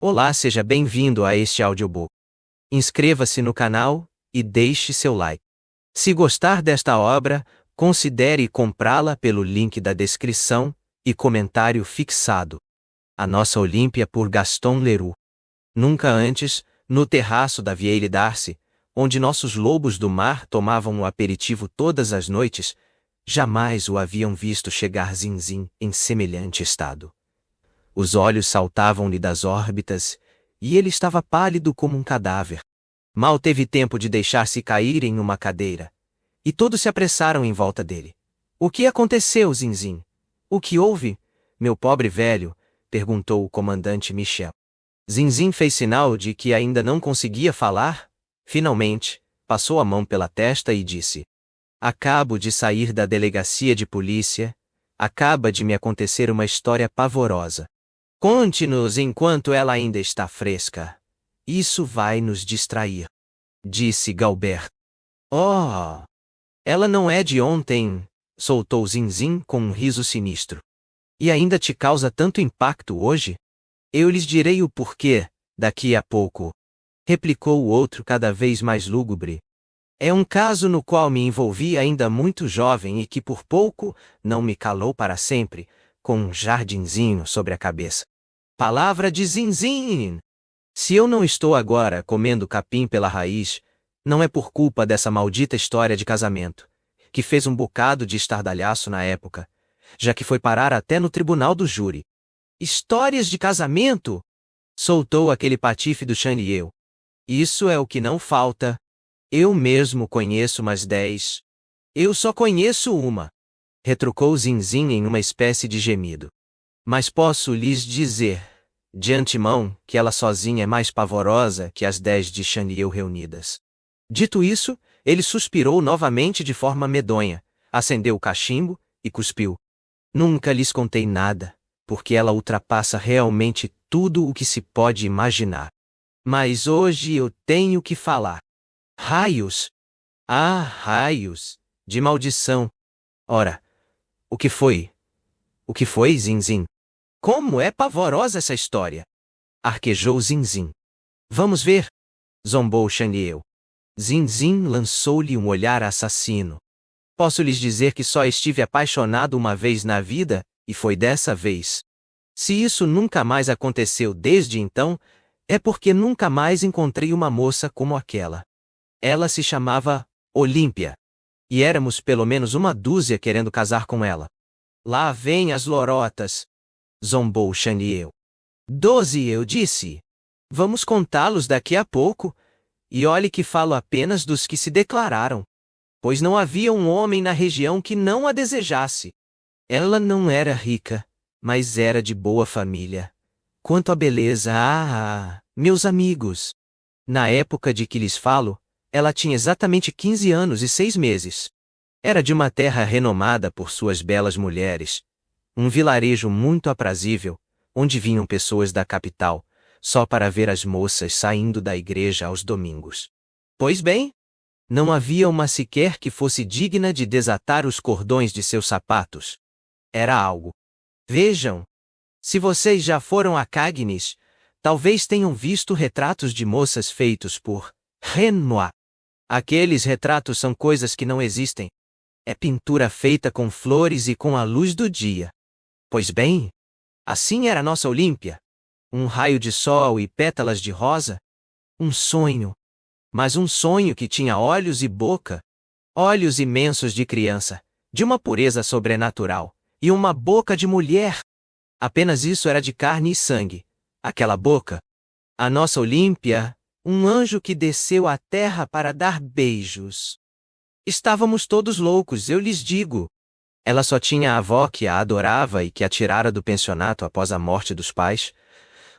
Olá, seja bem-vindo a este audiobook. Inscreva-se no canal e deixe seu like. Se gostar desta obra, considere comprá-la pelo link da descrição e comentário fixado. A Nossa Olímpia por Gaston Leroux. Nunca antes, no terraço da Vieille d'Arcy, onde nossos lobos do mar tomavam o aperitivo todas as noites, jamais o haviam visto chegar Zinzin em semelhante estado. Os olhos saltavam-lhe das órbitas, e ele estava pálido como um cadáver. Mal teve tempo de deixar-se cair em uma cadeira. E todos se apressaram em volta dele. O que aconteceu, Zinzin? O que houve, meu pobre velho? Perguntou o comandante Michel. Zinzin fez sinal de que ainda não conseguia falar. Finalmente, passou a mão pela testa e disse: Acabo de sair da delegacia de polícia. Acaba de me acontecer uma história pavorosa. Conte-nos enquanto ela ainda está fresca. Isso vai nos distrair, disse Galbert. Oh! Ela não é de ontem, soltou Zinzin com um riso sinistro. E ainda te causa tanto impacto hoje? Eu lhes direi o porquê, daqui a pouco, replicou o outro cada vez mais lúgubre. É um caso no qual me envolvi ainda muito jovem e que por pouco não me calou para sempre, com um jardinzinho sobre a cabeça. Palavra de Zinzin! Se eu não estou agora comendo capim pela raiz, não é por culpa dessa maldita história de casamento, que fez um bocado de estardalhaço na época, já que foi parar até no tribunal do júri. Histórias de casamento? Soltou aquele patife do Chanlieu. Isso é o que não falta. Eu mesmo conheço umas 10. Eu só conheço uma. Retrucou Zinzin em uma espécie de gemido. Mas posso lhes dizer, de antemão, que ela sozinha é mais pavorosa que as 10 de Chanlieu reunidas. Dito isso, ele suspirou novamente de forma medonha, acendeu o cachimbo e cuspiu. Nunca lhes contei nada, porque ela ultrapassa realmente tudo o que se pode imaginar. Mas hoje eu tenho que falar. Raios! Ah, raios! De maldição! Ora, o que foi? O que foi, Zinzin? Como é pavorosa essa história! Arquejou Zinzin. Vamos ver! Zombou Chanlieu. Zinzin lançou-lhe um olhar assassino. Posso lhes dizer que só estive apaixonado uma vez na vida, e foi dessa vez. Se isso nunca mais aconteceu desde então, é porque nunca mais encontrei uma moça como aquela. Ela se chamava Olímpia. E éramos pelo menos uma dúzia querendo casar com ela. Lá vêm as lorotas! Zombou Chanlieu. 12, eu disse. Vamos contá-los daqui a pouco. E olhe que falo apenas dos que se declararam. Pois não havia um homem na região que não a desejasse. Ela não era rica, mas era de boa família. Quanto à beleza, meus amigos! Na época de que lhes falo, ela tinha exatamente 15 anos e 6 meses. Era de uma terra renomada por suas belas mulheres. Um vilarejo muito aprazível, onde vinham pessoas da capital, só para ver as moças saindo da igreja aos domingos. Pois bem, não havia uma sequer que fosse digna de desatar os cordões de seus sapatos. Era algo. Vejam! Se vocês já foram a Cagnes, talvez tenham visto retratos de moças feitos por Renoir. Aqueles retratos são coisas que não existem. É pintura feita com flores e com a luz do dia. Pois bem, assim era nossa Olímpia. Um raio de sol e pétalas de rosa. Um sonho. Mas um sonho que tinha olhos e boca. Olhos imensos de criança, de uma pureza sobrenatural, e uma boca de mulher. Apenas isso era de carne e sangue. Aquela boca. A nossa Olímpia, um anjo que desceu à terra para dar beijos. Estávamos todos loucos, eu lhes digo. Ela só tinha a avó que a adorava e que a tirara do pensionato após a morte dos pais,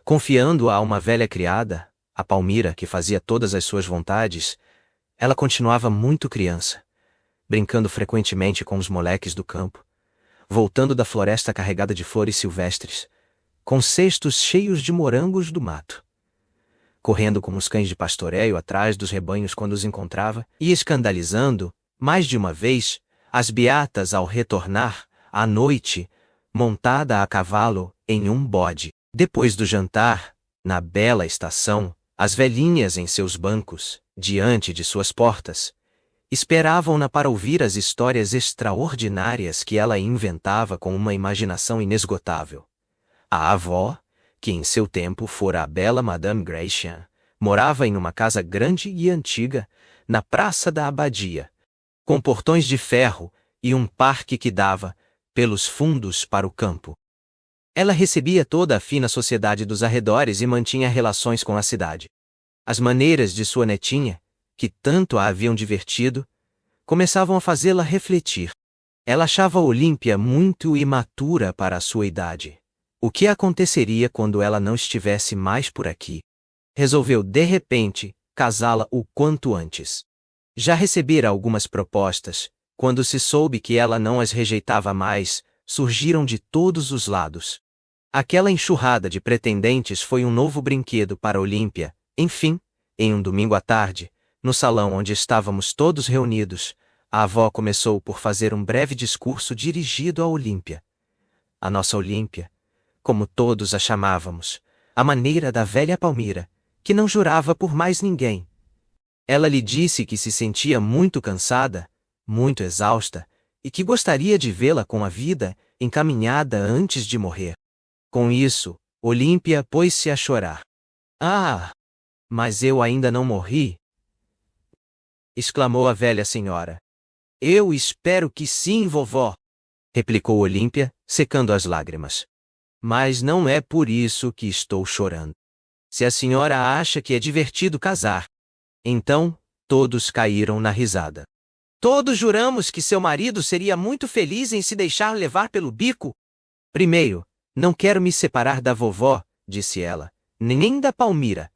confiando-a a uma velha criada, a Palmira, que fazia todas as suas vontades. Ela continuava muito criança, brincando frequentemente com os moleques do campo, voltando da floresta carregada de flores silvestres, com cestos cheios de morangos do mato, correndo como os cães de pastoreio atrás dos rebanhos quando os encontrava, e escandalizando, mais de uma vez, as beatas ao retornar, à noite, montada a cavalo, em um bode. Depois do jantar, Na bela estação, as velhinhas em seus bancos, diante de suas portas, esperavam-na para ouvir as histórias extraordinárias que ela inventava com uma imaginação inesgotável. A avó, que em seu tempo fora a bela Madame Gratian, morava em uma casa grande e antiga, na Praça da Abadia, com portões de ferro e um parque que dava, pelos fundos, para o campo. Ela recebia toda a fina sociedade dos arredores e mantinha relações com a cidade. As maneiras de sua netinha, que tanto a haviam divertido, começavam a fazê-la refletir. Ela achava Olímpia muito imatura para a sua idade. O que aconteceria quando ela não estivesse mais por aqui? Resolveu, de repente, casá-la o quanto antes. Já recebera algumas propostas. Quando se soube que ela não as rejeitava mais, surgiram de todos os lados. Aquela enxurrada de pretendentes foi um novo brinquedo para Olímpia. Enfim, em um domingo à tarde, no salão onde estávamos todos reunidos, a avó começou por fazer um breve discurso dirigido a Olímpia. A nossa Olímpia, como todos a chamávamos, à maneira da velha Palmira, que não jurava por mais ninguém. Ela lhe disse que se sentia muito cansada, muito exausta, e que gostaria de vê-la com a vida encaminhada antes de morrer. Com isso, Olímpia pôs-se a chorar. "Ah, mas eu ainda não morri!" exclamou a velha senhora. "Eu espero que sim, vovó", replicou Olímpia, secando as lágrimas. "Mas não é por isso que estou chorando. Se a senhora acha que é divertido casar." Então, todos caíram na risada. "Todos juramos que seu marido seria muito feliz em se deixar levar pelo bico." "Primeiro, não quero me separar da vovó", disse ela, "nem da Palmira.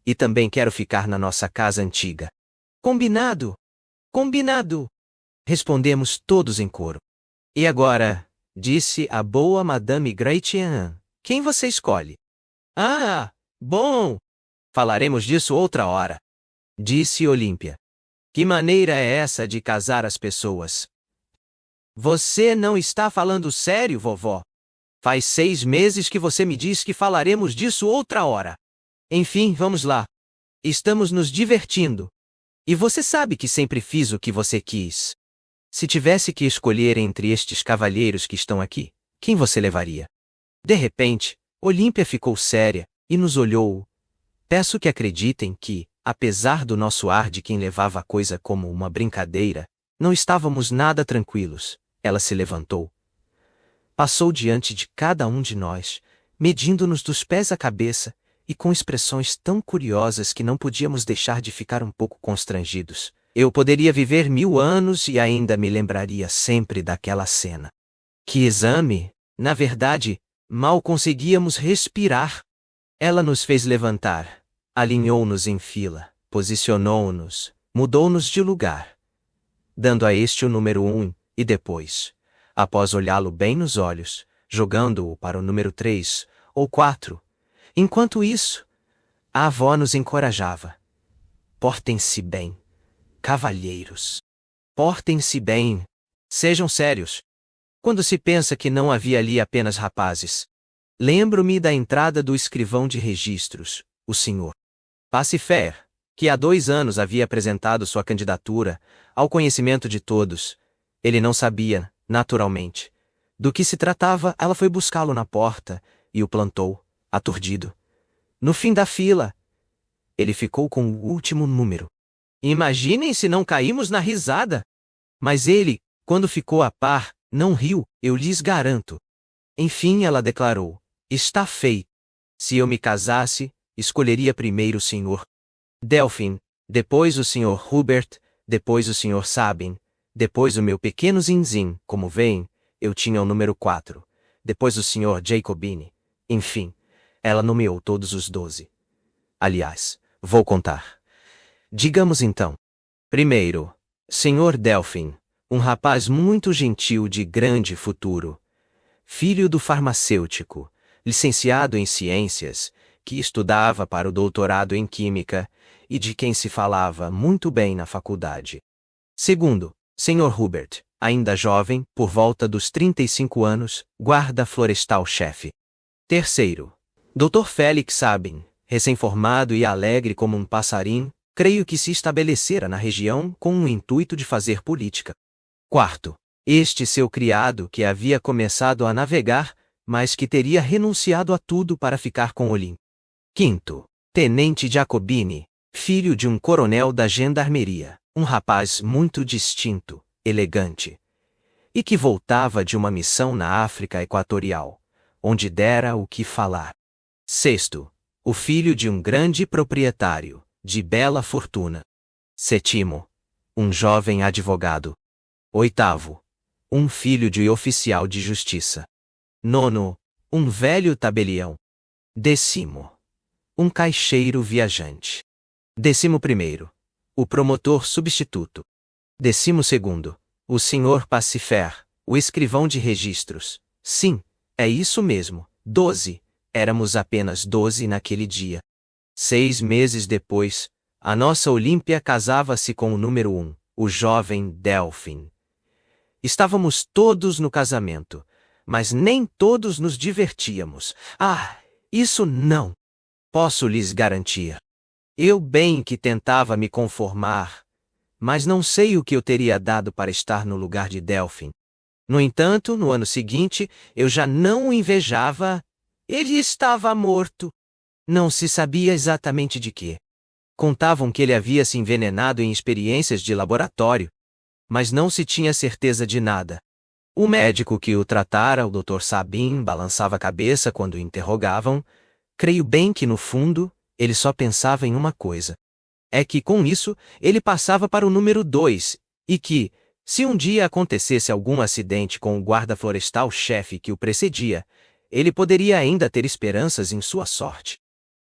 E também quero ficar na nossa casa antiga." "Combinado! Combinado!" respondemos todos em coro. "E agora", disse a boa Madame Gratian, "quem você escolhe?" "Ah, bom! Falaremos disso outra hora", disse Olímpia. "Que maneira é essa de casar as pessoas?" "Você não está falando sério, vovó? Faz 6 meses que você me diz que falaremos disso outra hora. Enfim, vamos lá. Estamos nos divertindo. E você sabe que sempre fiz o que você quis. Se tivesse que escolher entre estes cavalheiros que estão aqui, quem você levaria?" De repente, Olímpia ficou séria e nos olhou. Peço que acreditem que, apesar do nosso ar de quem levava a coisa como uma brincadeira, não estávamos nada tranquilos. Ela se levantou. Passou diante de cada um de nós, medindo-nos dos pés à cabeça, e com expressões tão curiosas que não podíamos deixar de ficar um pouco constrangidos. Eu poderia viver 1000 anos e ainda me lembraria sempre daquela cena. Que exame! Na verdade, mal conseguíamos respirar. Ela nos fez levantar, alinhou-nos em fila, posicionou-nos, mudou-nos de lugar, dando a este o número 1, e depois, após olhá-lo bem nos olhos, jogando-o para o número 3 ou 4. Enquanto isso, a avó nos encorajava. "Portem-se bem, cavalheiros. Portem-se bem. Sejam sérios." Quando se pensa que não havia ali apenas rapazes. Lembro-me da entrada do escrivão de registros, o Sr. Pacifer, que há 2 anos havia apresentado sua candidatura ao conhecimento de todos. Ele não sabia, naturalmente, do que se tratava. Ela foi buscá-lo na porta e o plantou, aturdido. No fim da fila, ele ficou com o último número. Imaginem se não caímos na risada! Mas ele, quando ficou a par, não riu, eu lhes garanto. Enfim, ela declarou: "Está feito. Se eu me casasse, escolheria primeiro o Sr. Delphine, depois o Sr. Hubert, depois o Sr. Sabin, depois o meu pequeno Zinzin. Como veem, eu tinha o número 4, depois o Sr. Jacobini. Enfim, ela nomeou todos os 12. Aliás, vou contar. Digamos então. Primeiro, Sr. Delphine, um rapaz muito gentil de grande futuro, filho do farmacêutico, licenciado em ciências, que estudava para o doutorado em química e de quem se falava muito bem na faculdade. Segundo, Sr. Hubert, ainda jovem, por volta dos 35 anos, guarda florestal-chefe. Terceiro, Dr. Félix Sabin, recém-formado e alegre como um passarinho, creio que se estabelecera na região com o intuito de fazer política. Quarto, este seu criado que havia começado a navegar, mas que teria renunciado a tudo para ficar com Olim. Quinto, Tenente Jacobini, filho de um coronel da gendarmeria, um rapaz muito distinto, elegante, e que voltava de uma missão na África Equatorial, onde dera o que falar. Sexto, o filho de um grande proprietário, de bela fortuna. Sétimo, um jovem advogado. Oitavo, um filho de oficial de justiça. Nono, um velho tabelião. Décimo, um caixeiro viajante. 11º, o promotor substituto. 12º, o senhor Pacifer, o escrivão de registros. Sim, é isso mesmo, 12. Éramos apenas 12 naquele dia. 6 meses depois, a nossa Olímpia casava-se com o número 1, o jovem Delfim. Estávamos todos no casamento, mas nem todos nos divertíamos. Ah, isso não! Posso lhes garantir. Eu bem que tentava me conformar, mas não sei o que eu teria dado para estar no lugar de Delfim. No entanto, no ano seguinte, eu já não o invejava. Ele estava morto. Não se sabia exatamente de quê. Contavam que ele havia se envenenado em experiências de laboratório, mas não se tinha certeza de nada. O médico que o tratara, o Dr. Sabin, balançava a cabeça quando o interrogavam. Creio bem que, no fundo, ele só pensava em uma coisa. É que, com isso, ele passava para o número 2, e que, se um dia acontecesse algum acidente com o guarda florestal-chefe que o precedia, ele poderia ainda ter esperanças em sua sorte.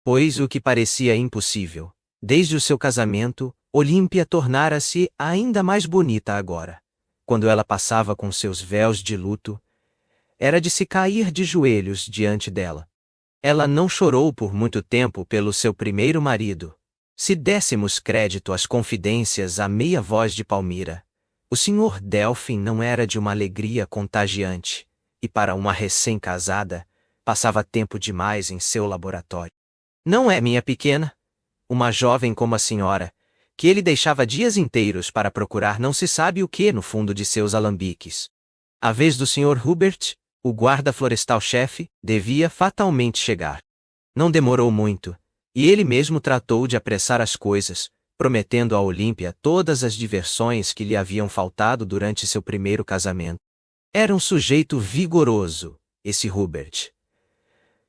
Pois o que parecia impossível, desde o seu casamento, Olímpia tornara-se ainda mais bonita agora. Quando ela passava com seus véus de luto, era de se cair de joelhos diante dela. Ela não chorou por muito tempo pelo seu primeiro marido. Se dessemos crédito às confidências à meia voz de Palmira, o Sr. Delfim não era de uma alegria contagiante, e para uma recém-casada, passava tempo demais em seu laboratório. Não é, minha pequena? Uma jovem como a senhora, que ele deixava dias inteiros para procurar não se sabe o que no fundo de seus alambiques. A vez do Sr. Hubert, o guarda florestal-chefe, devia fatalmente chegar. Não demorou muito, e ele mesmo tratou de apressar as coisas, prometendo a Olímpia todas as diversões que lhe haviam faltado durante seu primeiro casamento. Era um sujeito vigoroso, esse Hubert.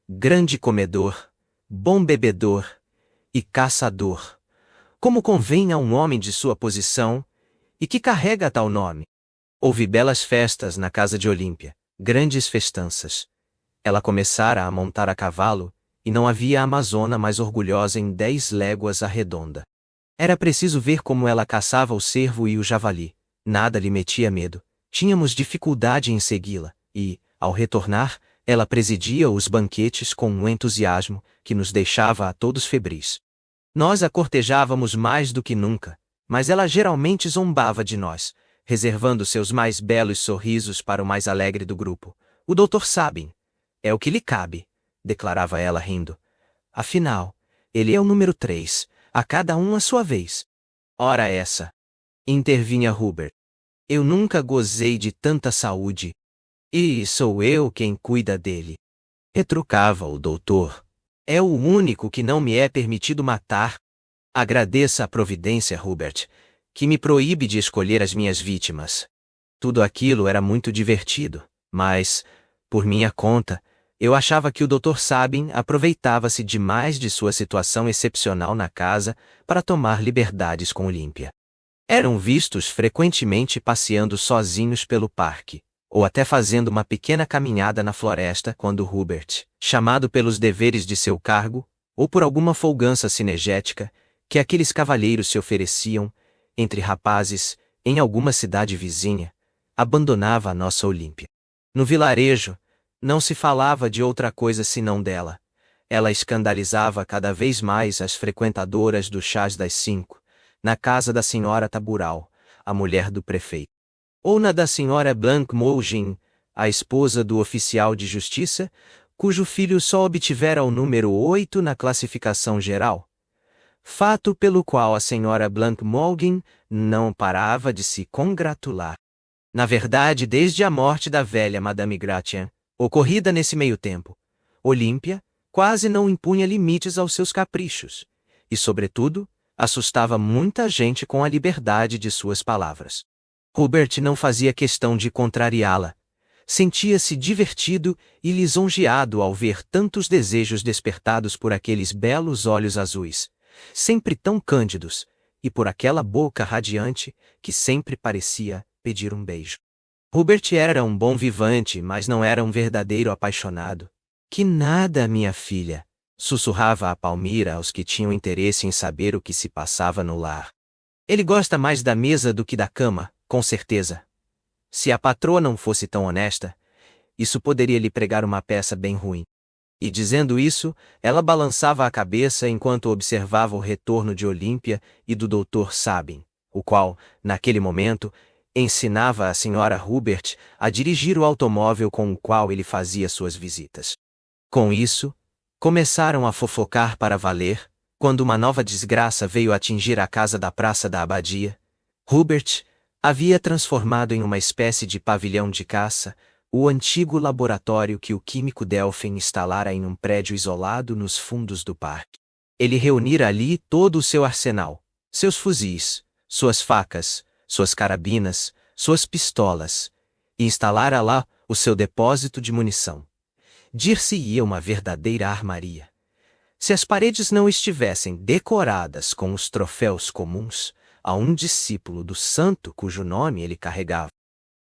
Grande comedor, bom bebedor e caçador, como convém a um homem de sua posição, e que carrega tal nome. Houve belas festas na casa de Olímpia, grandes festanças. Ela começara a montar a cavalo, e não havia amazona mais orgulhosa em 10 léguas à redonda. Era preciso ver como ela caçava o cervo e o javali. Nada lhe metia medo. Tínhamos dificuldade em segui-la, e, ao retornar, ela presidia os banquetes com um entusiasmo que nos deixava a todos febris. Nós a cortejávamos mais do que nunca, mas ela geralmente zombava de nós, reservando seus mais belos sorrisos para o mais alegre do grupo. O Dr. Sabin. É o que lhe cabe, declarava ela rindo. Afinal, ele é o número 3, a cada um a sua vez. Ora essa! Intervinha Hubert. Eu nunca gozei de tanta saúde. E sou eu quem cuida dele. Retrucava o doutor. É o único que não me é permitido matar. Agradeça a providência, Hubert, que me proíbe de escolher as minhas vítimas. Tudo aquilo era muito divertido, mas, por minha conta, eu achava que o Dr. Sabin aproveitava-se demais de sua situação excepcional na casa para tomar liberdades com Olímpia. Eram vistos frequentemente passeando sozinhos pelo parque, ou até fazendo uma pequena caminhada na floresta quando Hubert, chamado pelos deveres de seu cargo, ou por alguma folgança cinegética, que aqueles cavalheiros se ofereciam, entre rapazes, em alguma cidade vizinha, abandonava a nossa Olímpia. No vilarejo, não se falava de outra coisa senão dela. Ela escandalizava cada vez mais as frequentadoras do chás das 5, na casa da senhora Tabural, a mulher do prefeito. Ou na da senhora Blanc Mougin, a esposa do oficial de justiça, cujo filho só obtivera o número 8 na classificação geral. Fato pelo qual a senhora Blancmorgan não parava de se congratular. Na verdade, desde a morte da velha Madame Gratian, ocorrida nesse meio tempo, Olímpia quase não impunha limites aos seus caprichos, e, sobretudo, assustava muita gente com a liberdade de suas palavras. Hubert não fazia questão de contrariá-la. Sentia-se divertido e lisonjeado ao ver tantos desejos despertados por aqueles belos olhos azuis, sempre tão cândidos, e por aquela boca radiante que sempre parecia pedir um beijo. Hubert era um bom vivante, mas não era um verdadeiro apaixonado. Que nada, minha filha, sussurrava a Palmira aos que tinham interesse em saber o que se passava no lar. Ele gosta mais da mesa do que da cama, com certeza. Se a patroa não fosse tão honesta, isso poderia lhe pregar uma peça bem ruim. E dizendo isso, ela balançava a cabeça enquanto observava o retorno de Olímpia e do Dr. Sabin, o qual, naquele momento, ensinava a Sra. Hubert a dirigir o automóvel com o qual ele fazia suas visitas. Com isso, começaram a fofocar para valer, quando uma nova desgraça veio atingir a casa da Praça da Abadia. Hubert havia transformado em uma espécie de pavilhão de caça o antigo laboratório que o químico Delphin instalara em um prédio isolado nos fundos do parque. Ele reunira ali todo o seu arsenal, seus fuzis, suas facas, suas carabinas, suas pistolas, e instalara lá o seu depósito de munição. Dir-se-ia uma verdadeira armaria. Se as paredes não estivessem decoradas com os troféus comuns a um discípulo do santo cujo nome ele carregava.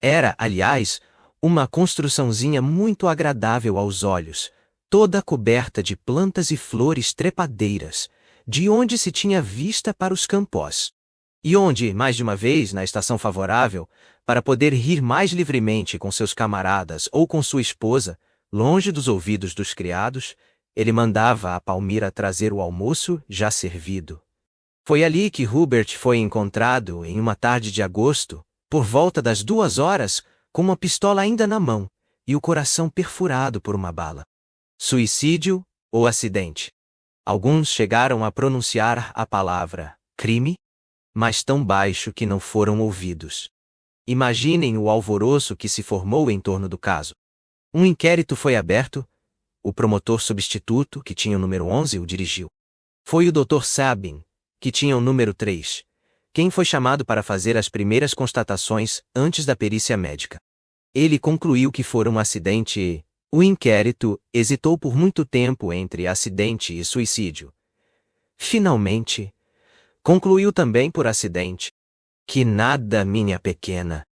Era, aliás, uma construçãozinha muito agradável aos olhos, toda coberta de plantas e flores trepadeiras, de onde se tinha vista para os campos. E onde, mais de uma vez, na estação favorável, para poder rir mais livremente com seus camaradas ou com sua esposa, longe dos ouvidos dos criados, ele mandava a Palmira trazer o almoço já servido. Foi ali que Hubert foi encontrado, em uma tarde de agosto, por volta das 2 horas, com uma pistola ainda na mão, e o coração perfurado por uma bala. Suicídio ou acidente? Alguns chegaram a pronunciar a palavra crime, mas tão baixo que não foram ouvidos. Imaginem o alvoroço que se formou em torno do caso. Um inquérito foi aberto. O promotor substituto, que tinha o número 11, o dirigiu. Foi o Dr. Sabin, que tinha o número 3, quem foi chamado para fazer as primeiras constatações antes da perícia médica. Ele concluiu que fora um acidente e o inquérito hesitou por muito tempo entre acidente e suicídio. Finalmente, concluiu também por acidente. Que nada, minha pequena!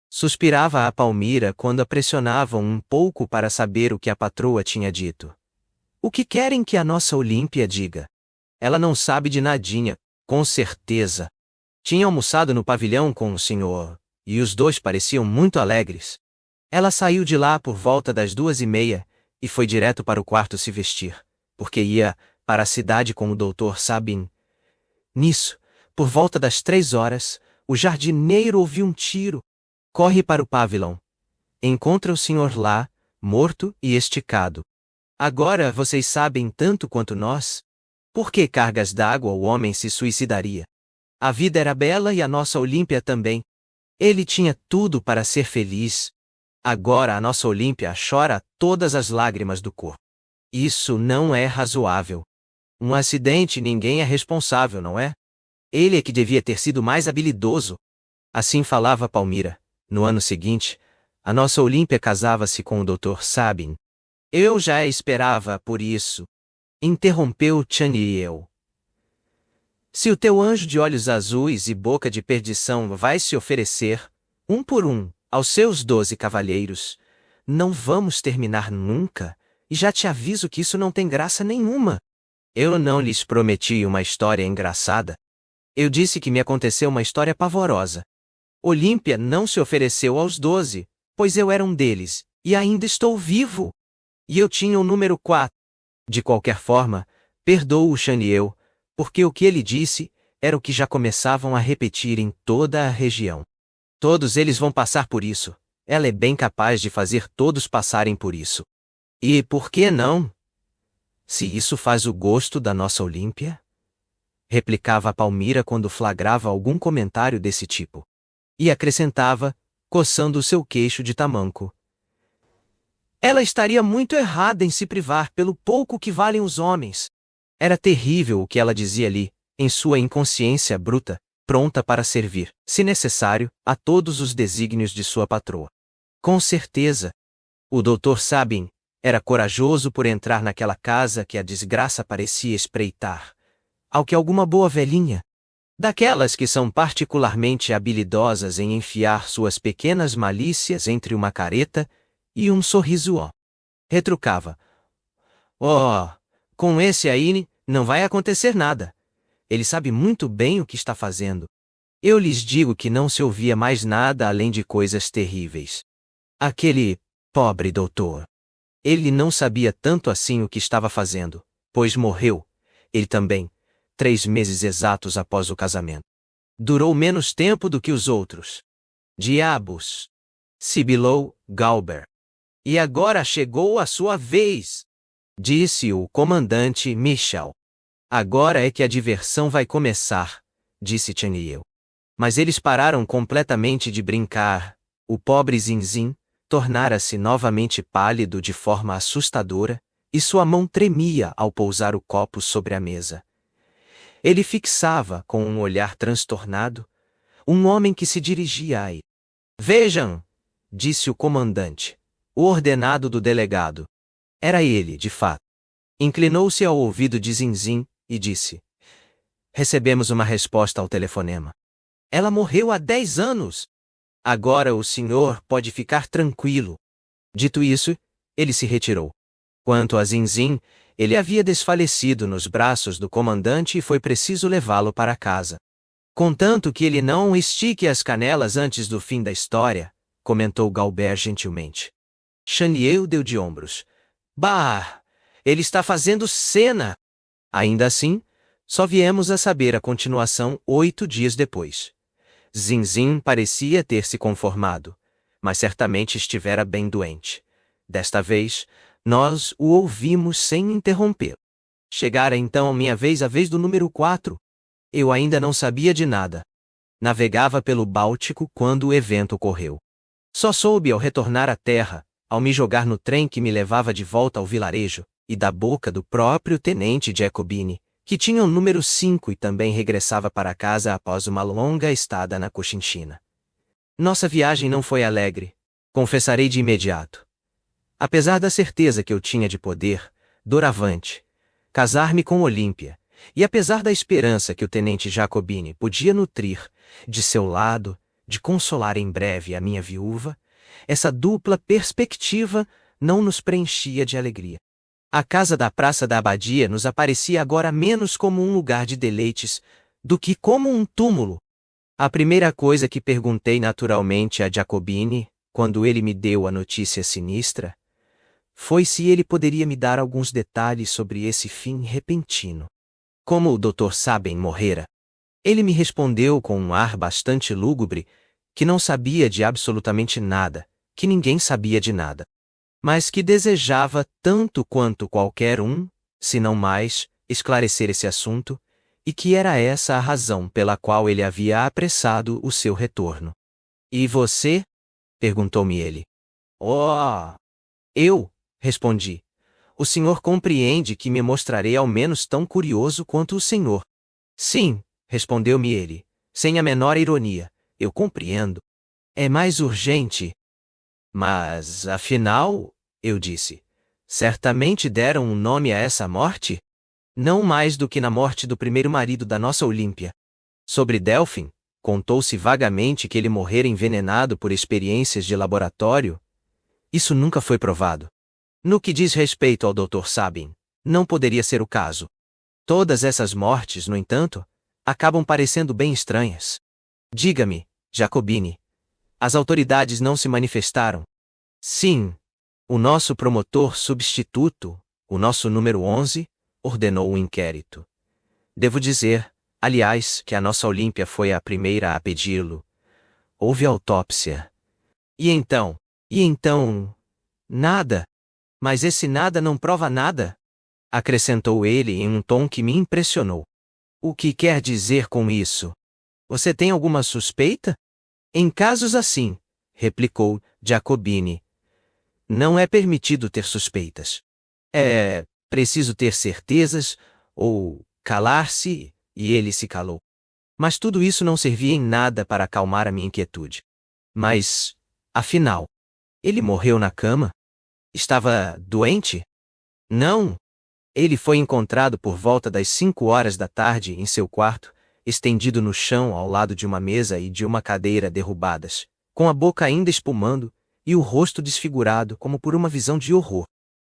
Suspirava a Palmira quando a pressionavam um pouco para saber o que a patroa tinha dito. O que querem que a nossa Olímpia diga? Ela não sabe de nadinha, com certeza. Tinha almoçado no pavilhão com o senhor, e os dois pareciam muito alegres. Ela saiu de lá por volta das 2:30 e foi direto para o quarto se vestir, porque ia para a cidade com o Dr. Sabin. Nisso, por volta das 3 horas, o jardineiro ouviu um tiro. Corre para o pavilhão. Encontra o senhor lá, morto e esticado. Agora vocês sabem tanto quanto nós? Por que cargas d'água o homem se suicidaria? A vida era bela e a nossa Olímpia também. Ele tinha tudo para ser feliz. Agora a nossa Olímpia chora todas as lágrimas do corpo. Isso não é razoável. Um acidente ninguém é responsável, não é? Ele é que devia ter sido mais habilidoso. Assim falava Palmira. No ano seguinte, a nossa Olímpia casava-se com o Dr. Sabin. Eu já esperava por isso. Interrompeu Chaniel. Se o teu anjo de olhos azuis e boca de perdição vai se oferecer, um por um, aos seus 12 cavalheiros, não vamos terminar nunca, e já te aviso que isso não tem graça nenhuma. Eu não lhes prometi uma história engraçada. Eu disse que me aconteceu uma história pavorosa. Olímpia não se ofereceu aos 12, pois eu era um deles, e ainda estou vivo. E eu tinha o número 4. De qualquer forma, perdoou o Chaniel, porque o que ele disse era o que já começavam a repetir em toda a região. Todos eles vão passar por isso. Ela é bem capaz de fazer todos passarem por isso. E por que não? Se isso faz o gosto da nossa Olímpia? Replicava a Palmira quando flagrava algum comentário desse tipo. E acrescentava, coçando o seu queixo de tamanco: ela estaria muito errada em se privar pelo pouco que valem os homens. Era terrível o que ela dizia ali, em sua inconsciência bruta, pronta para servir, se necessário, a todos os desígnios de sua patroa. Com certeza, o Dr. Sabin era corajoso por entrar naquela casa que a desgraça parecia espreitar, ao que alguma boa velhinha, daquelas que são particularmente habilidosas em enfiar suas pequenas malícias entre uma careta e um sorriso, retrucava: oh, com esse aí não vai acontecer nada. Ele sabe muito bem o que está fazendo. Eu lhes digo que não se ouvia mais nada além de coisas terríveis. Aquele pobre doutor. Ele não sabia tanto assim o que estava fazendo, pois morreu, ele também, 3 meses exatos após o casamento. Durou menos tempo do que os outros. Diabos! Sibilou Galber. E agora chegou a sua vez, disse o comandante Michel. Agora é que a diversão vai começar, disse Chaniel. Mas eles pararam completamente de brincar. O pobre Zinzin tornara-se novamente pálido de forma assustadora, e sua mão tremia ao pousar o copo sobre a mesa. Ele fixava, com um olhar transtornado, um homem que se dirigia a ele. Vejam, disse o comandante, o ordenado do delegado. Era ele, de fato. Inclinou-se ao ouvido de Zinzin e disse: recebemos uma resposta ao telefonema. Ela morreu há 10 anos. Agora o senhor pode ficar tranquilo. Dito isso, ele se retirou. Quanto a Zinzin, ele havia desfalecido nos braços do comandante e foi preciso levá-lo para casa. Contanto que ele não estique as canelas antes do fim da história, comentou Galber gentilmente. Chaniel deu de ombros. Bah! Ele está fazendo cena! Ainda assim, só viemos a saber a continuação 8 dias depois. Zinzin parecia ter se conformado, mas certamente estivera bem doente. Desta vez, nós o ouvimos sem interrompê-lo. Chegara então minha vez, a vez do número 4. Eu ainda não sabia de nada. Navegava pelo Báltico quando o evento ocorreu. Só soube ao retornar à terra, ao me jogar no trem que me levava de volta ao vilarejo, e da boca do próprio tenente Jacobini, que tinha o número 5 e também regressava para casa após uma longa estada na Cochinchina. Nossa viagem não foi alegre, confessarei de imediato. Apesar da certeza que eu tinha de poder, doravante, casar-me com Olímpia, e apesar da esperança que o tenente Jacobini podia nutrir, de seu lado, de consolar em breve a minha viúva, essa dupla perspectiva não nos preenchia de alegria. A casa da Praça da Abadia nos aparecia agora menos como um lugar de deleites do que como um túmulo. A primeira coisa que perguntei naturalmente a Jacobini, quando ele me deu a notícia sinistra, foi se ele poderia me dar alguns detalhes sobre esse fim repentino. Como o Dr. Sabin morrera, ele me respondeu com um ar bastante lúgubre que não sabia de absolutamente nada, que ninguém sabia de nada, mas que desejava tanto quanto qualquer um, se não mais, esclarecer esse assunto, e que era essa a razão pela qual ele havia apressado o seu retorno. E você? Perguntou-me ele. Oh! Eu, respondi. O senhor compreende que me mostrarei ao menos tão curioso quanto o senhor. Sim, respondeu-me ele, sem a menor ironia. Eu compreendo. É mais urgente. Mas, afinal, eu disse, certamente deram um nome a essa morte? Não mais do que na morte do primeiro marido da nossa Olímpia. Sobre Delfim, contou-se vagamente que ele morrera envenenado por experiências de laboratório. Isso nunca foi provado. No que diz respeito ao Dr. Sabin, não poderia ser o caso. Todas essas mortes, no entanto, acabam parecendo bem estranhas. Diga-me, Jacobini, as autoridades não se manifestaram? Sim. O nosso promotor substituto, o nosso número 11, ordenou um inquérito. Devo dizer, aliás, que a nossa Olímpia foi a primeira a pedi-lo. Houve autópsia. E então? Nada. Mas esse nada não prova nada, acrescentou ele em um tom que me impressionou. O que quer dizer com isso? Você tem alguma suspeita? Em casos assim, replicou Jacobini, não é permitido ter suspeitas. É preciso ter certezas, ou calar-se, e ele se calou. Mas tudo isso não servia em nada para acalmar a minha inquietude. Mas, afinal, ele morreu na cama? Estava doente? Não. Ele foi encontrado por volta das 5 horas da tarde em seu quarto, estendido no chão ao lado de uma mesa e de uma cadeira derrubadas, com a boca ainda espumando e o rosto desfigurado como por uma visão de horror.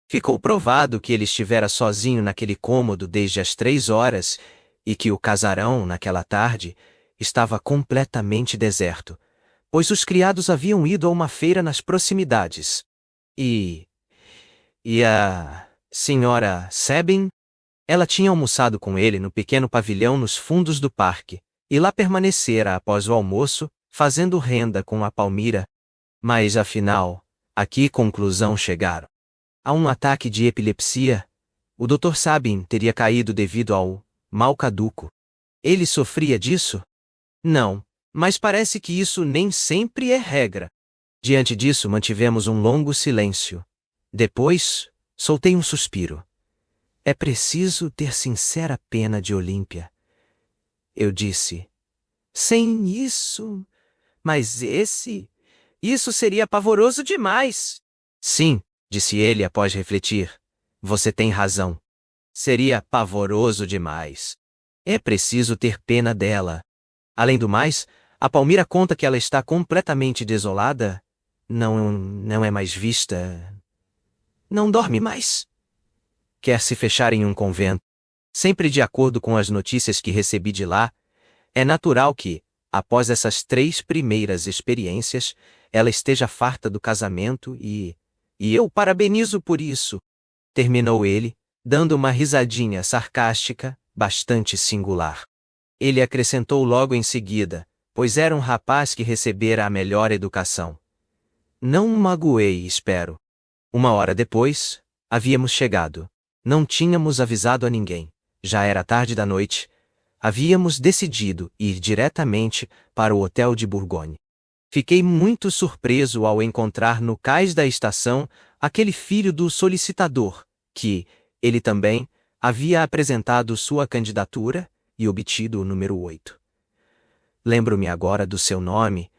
Ficou provado que ele estivera sozinho naquele cômodo desde as 3 horas e que o casarão, naquela tarde, estava completamente deserto, pois os criados haviam ido a uma feira nas proximidades. E a senhora Sabin? Ela tinha almoçado com ele no pequeno pavilhão nos fundos do parque, e lá permanecera após o almoço, fazendo renda com a Palmira. Mas, afinal, a que conclusão chegaram? A um ataque de epilepsia. O Dr. Sabin teria caído devido ao mal caduco. Ele sofria disso? Não, mas parece que isso nem sempre é regra. Diante disso, mantivemos um longo silêncio. Depois, soltei um suspiro. É preciso ter sincera pena de Olímpia. Eu disse. Sem isso. Mas isso seria pavoroso demais. Sim, disse ele após refletir. Você tem razão. Seria pavoroso demais. É preciso ter pena dela. Além do mais, a Palmira conta que ela está completamente desolada. Não é mais vista. Não dorme mais. Quer se fechar em um convento. Sempre de acordo com as notícias que recebi de lá, é natural que, após essas 3 primeiras experiências, ela esteja farta do casamento e eu parabenizo por isso. Terminou ele, dando uma risadinha sarcástica, bastante singular. Ele acrescentou logo em seguida, pois era um rapaz que recebera a melhor educação. Não o magoei, espero. 1 hora depois, havíamos chegado. Não tínhamos avisado a ninguém. Já era tarde da noite. Havíamos decidido ir diretamente para o Hotel de Bourgogne. Fiquei muito surpreso ao encontrar no cais da estação aquele filho do solicitador, que, ele também, havia apresentado sua candidatura e obtido o número 8. Lembro-me agora do seu nome.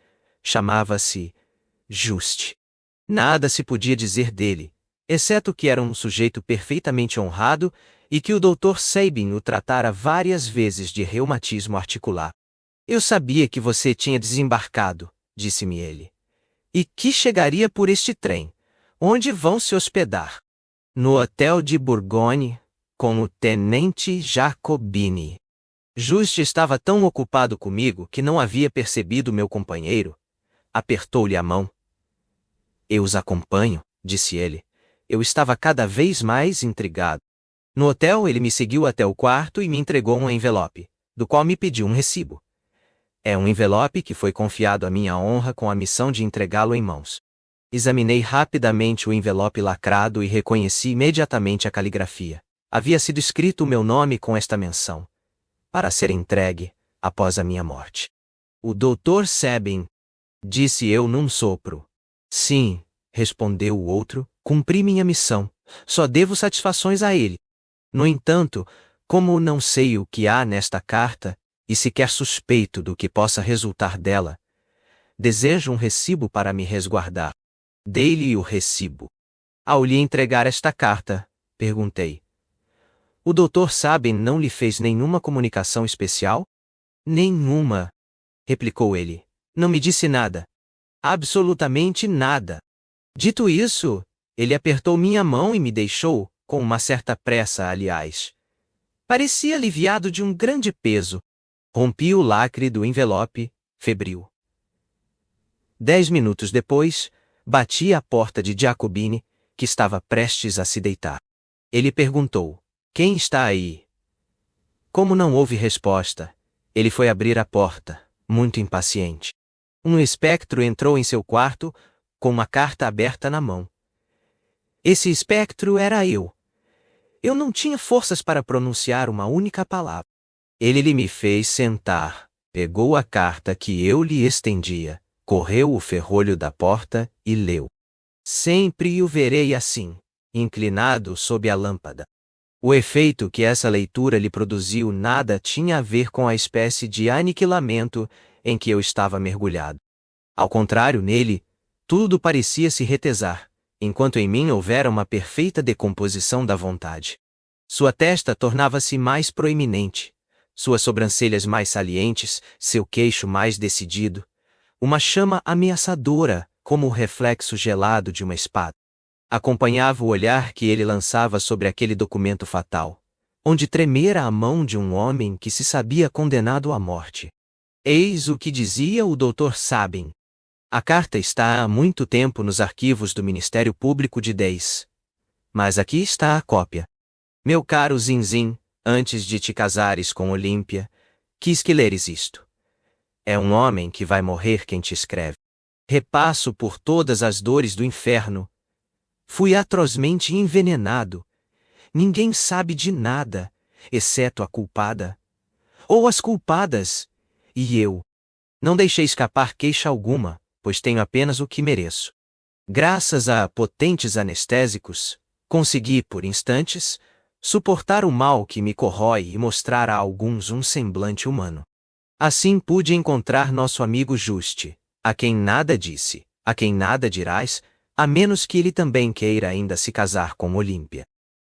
Chamava-se Juste. Nada se podia dizer dele, exceto que era um sujeito perfeitamente honrado e que o Dr. Sabin o tratara várias vezes de reumatismo articular. Eu sabia que você tinha desembarcado, disse-me ele, e que chegaria por este trem. Onde vão se hospedar? No Hotel de Bourgogne, com o tenente Jacobini. Juste estava tão ocupado comigo que não havia percebido meu companheiro. Apertou-lhe a mão. Eu os acompanho, disse ele. Eu estava cada vez mais intrigado. No hotel, ele me seguiu até o quarto e me entregou um envelope, do qual me pediu um recibo. É um envelope que foi confiado à minha honra com a missão de entregá-lo em mãos. Examinei rapidamente o envelope lacrado e reconheci imediatamente a caligrafia. Havia sido escrito o meu nome com esta menção: para ser entregue após a minha morte. O Dr. Sabin, disse eu num sopro. Sim, respondeu o outro, cumpri minha missão. Só devo satisfações a ele. No entanto, como não sei o que há nesta carta, e sequer suspeito do que possa resultar dela, desejo um recibo para me resguardar. Dei-lhe o recibo. Ao lhe entregar esta carta, perguntei: o Dr. Sabin não lhe fez nenhuma comunicação especial? Nenhuma, replicou ele. Não me disse nada. Absolutamente nada. Dito isso, ele apertou minha mão e me deixou, com uma certa pressa, aliás. Parecia aliviado de um grande peso. Rompi o lacre do envelope, febril. 10 minutos depois, bati à porta de Jacobini, que estava prestes a se deitar. Ele perguntou: quem está aí? Como não houve resposta, ele foi abrir a porta, muito impaciente. Um espectro entrou em seu quarto, com uma carta aberta na mão. Esse espectro era eu. Eu não tinha forças para pronunciar uma única palavra. Ele me fez sentar, pegou a carta que eu lhe estendia, correu o ferrolho da porta e leu. Sempre o verei assim, inclinado sob a lâmpada. O efeito que essa leitura lhe produziu nada tinha a ver com a espécie de aniquilamento em que eu estava mergulhado. Ao contrário, nele, tudo parecia se retesar, enquanto em mim houvera uma perfeita decomposição da vontade. Sua testa tornava-se mais proeminente, suas sobrancelhas mais salientes, seu queixo mais decidido, uma chama ameaçadora, como o reflexo gelado de uma espada. Acompanhava o olhar que ele lançava sobre aquele documento fatal, onde tremera a mão de um homem que se sabia condenado à morte. Eis o que dizia o Dr. Sabin. A carta está há muito tempo nos arquivos do Ministério Público de Deis. Mas aqui está a cópia. Meu caro Zinzin, antes de te casares com Olímpia, quis que leres isto. É um homem que vai morrer quem te escreve. Repasso por todas as dores do inferno. Fui atrozmente envenenado. Ninguém sabe de nada, exceto a culpada. Ou as culpadas. E eu. Não deixei escapar queixa alguma, pois tenho apenas o que mereço. Graças a potentes anestésicos, consegui, por instantes, suportar o mal que me corrói e mostrar a alguns um semblante humano. Assim pude encontrar nosso amigo Juste, a quem nada disse, a quem nada dirás, a menos que ele também queira ainda se casar com Olímpia.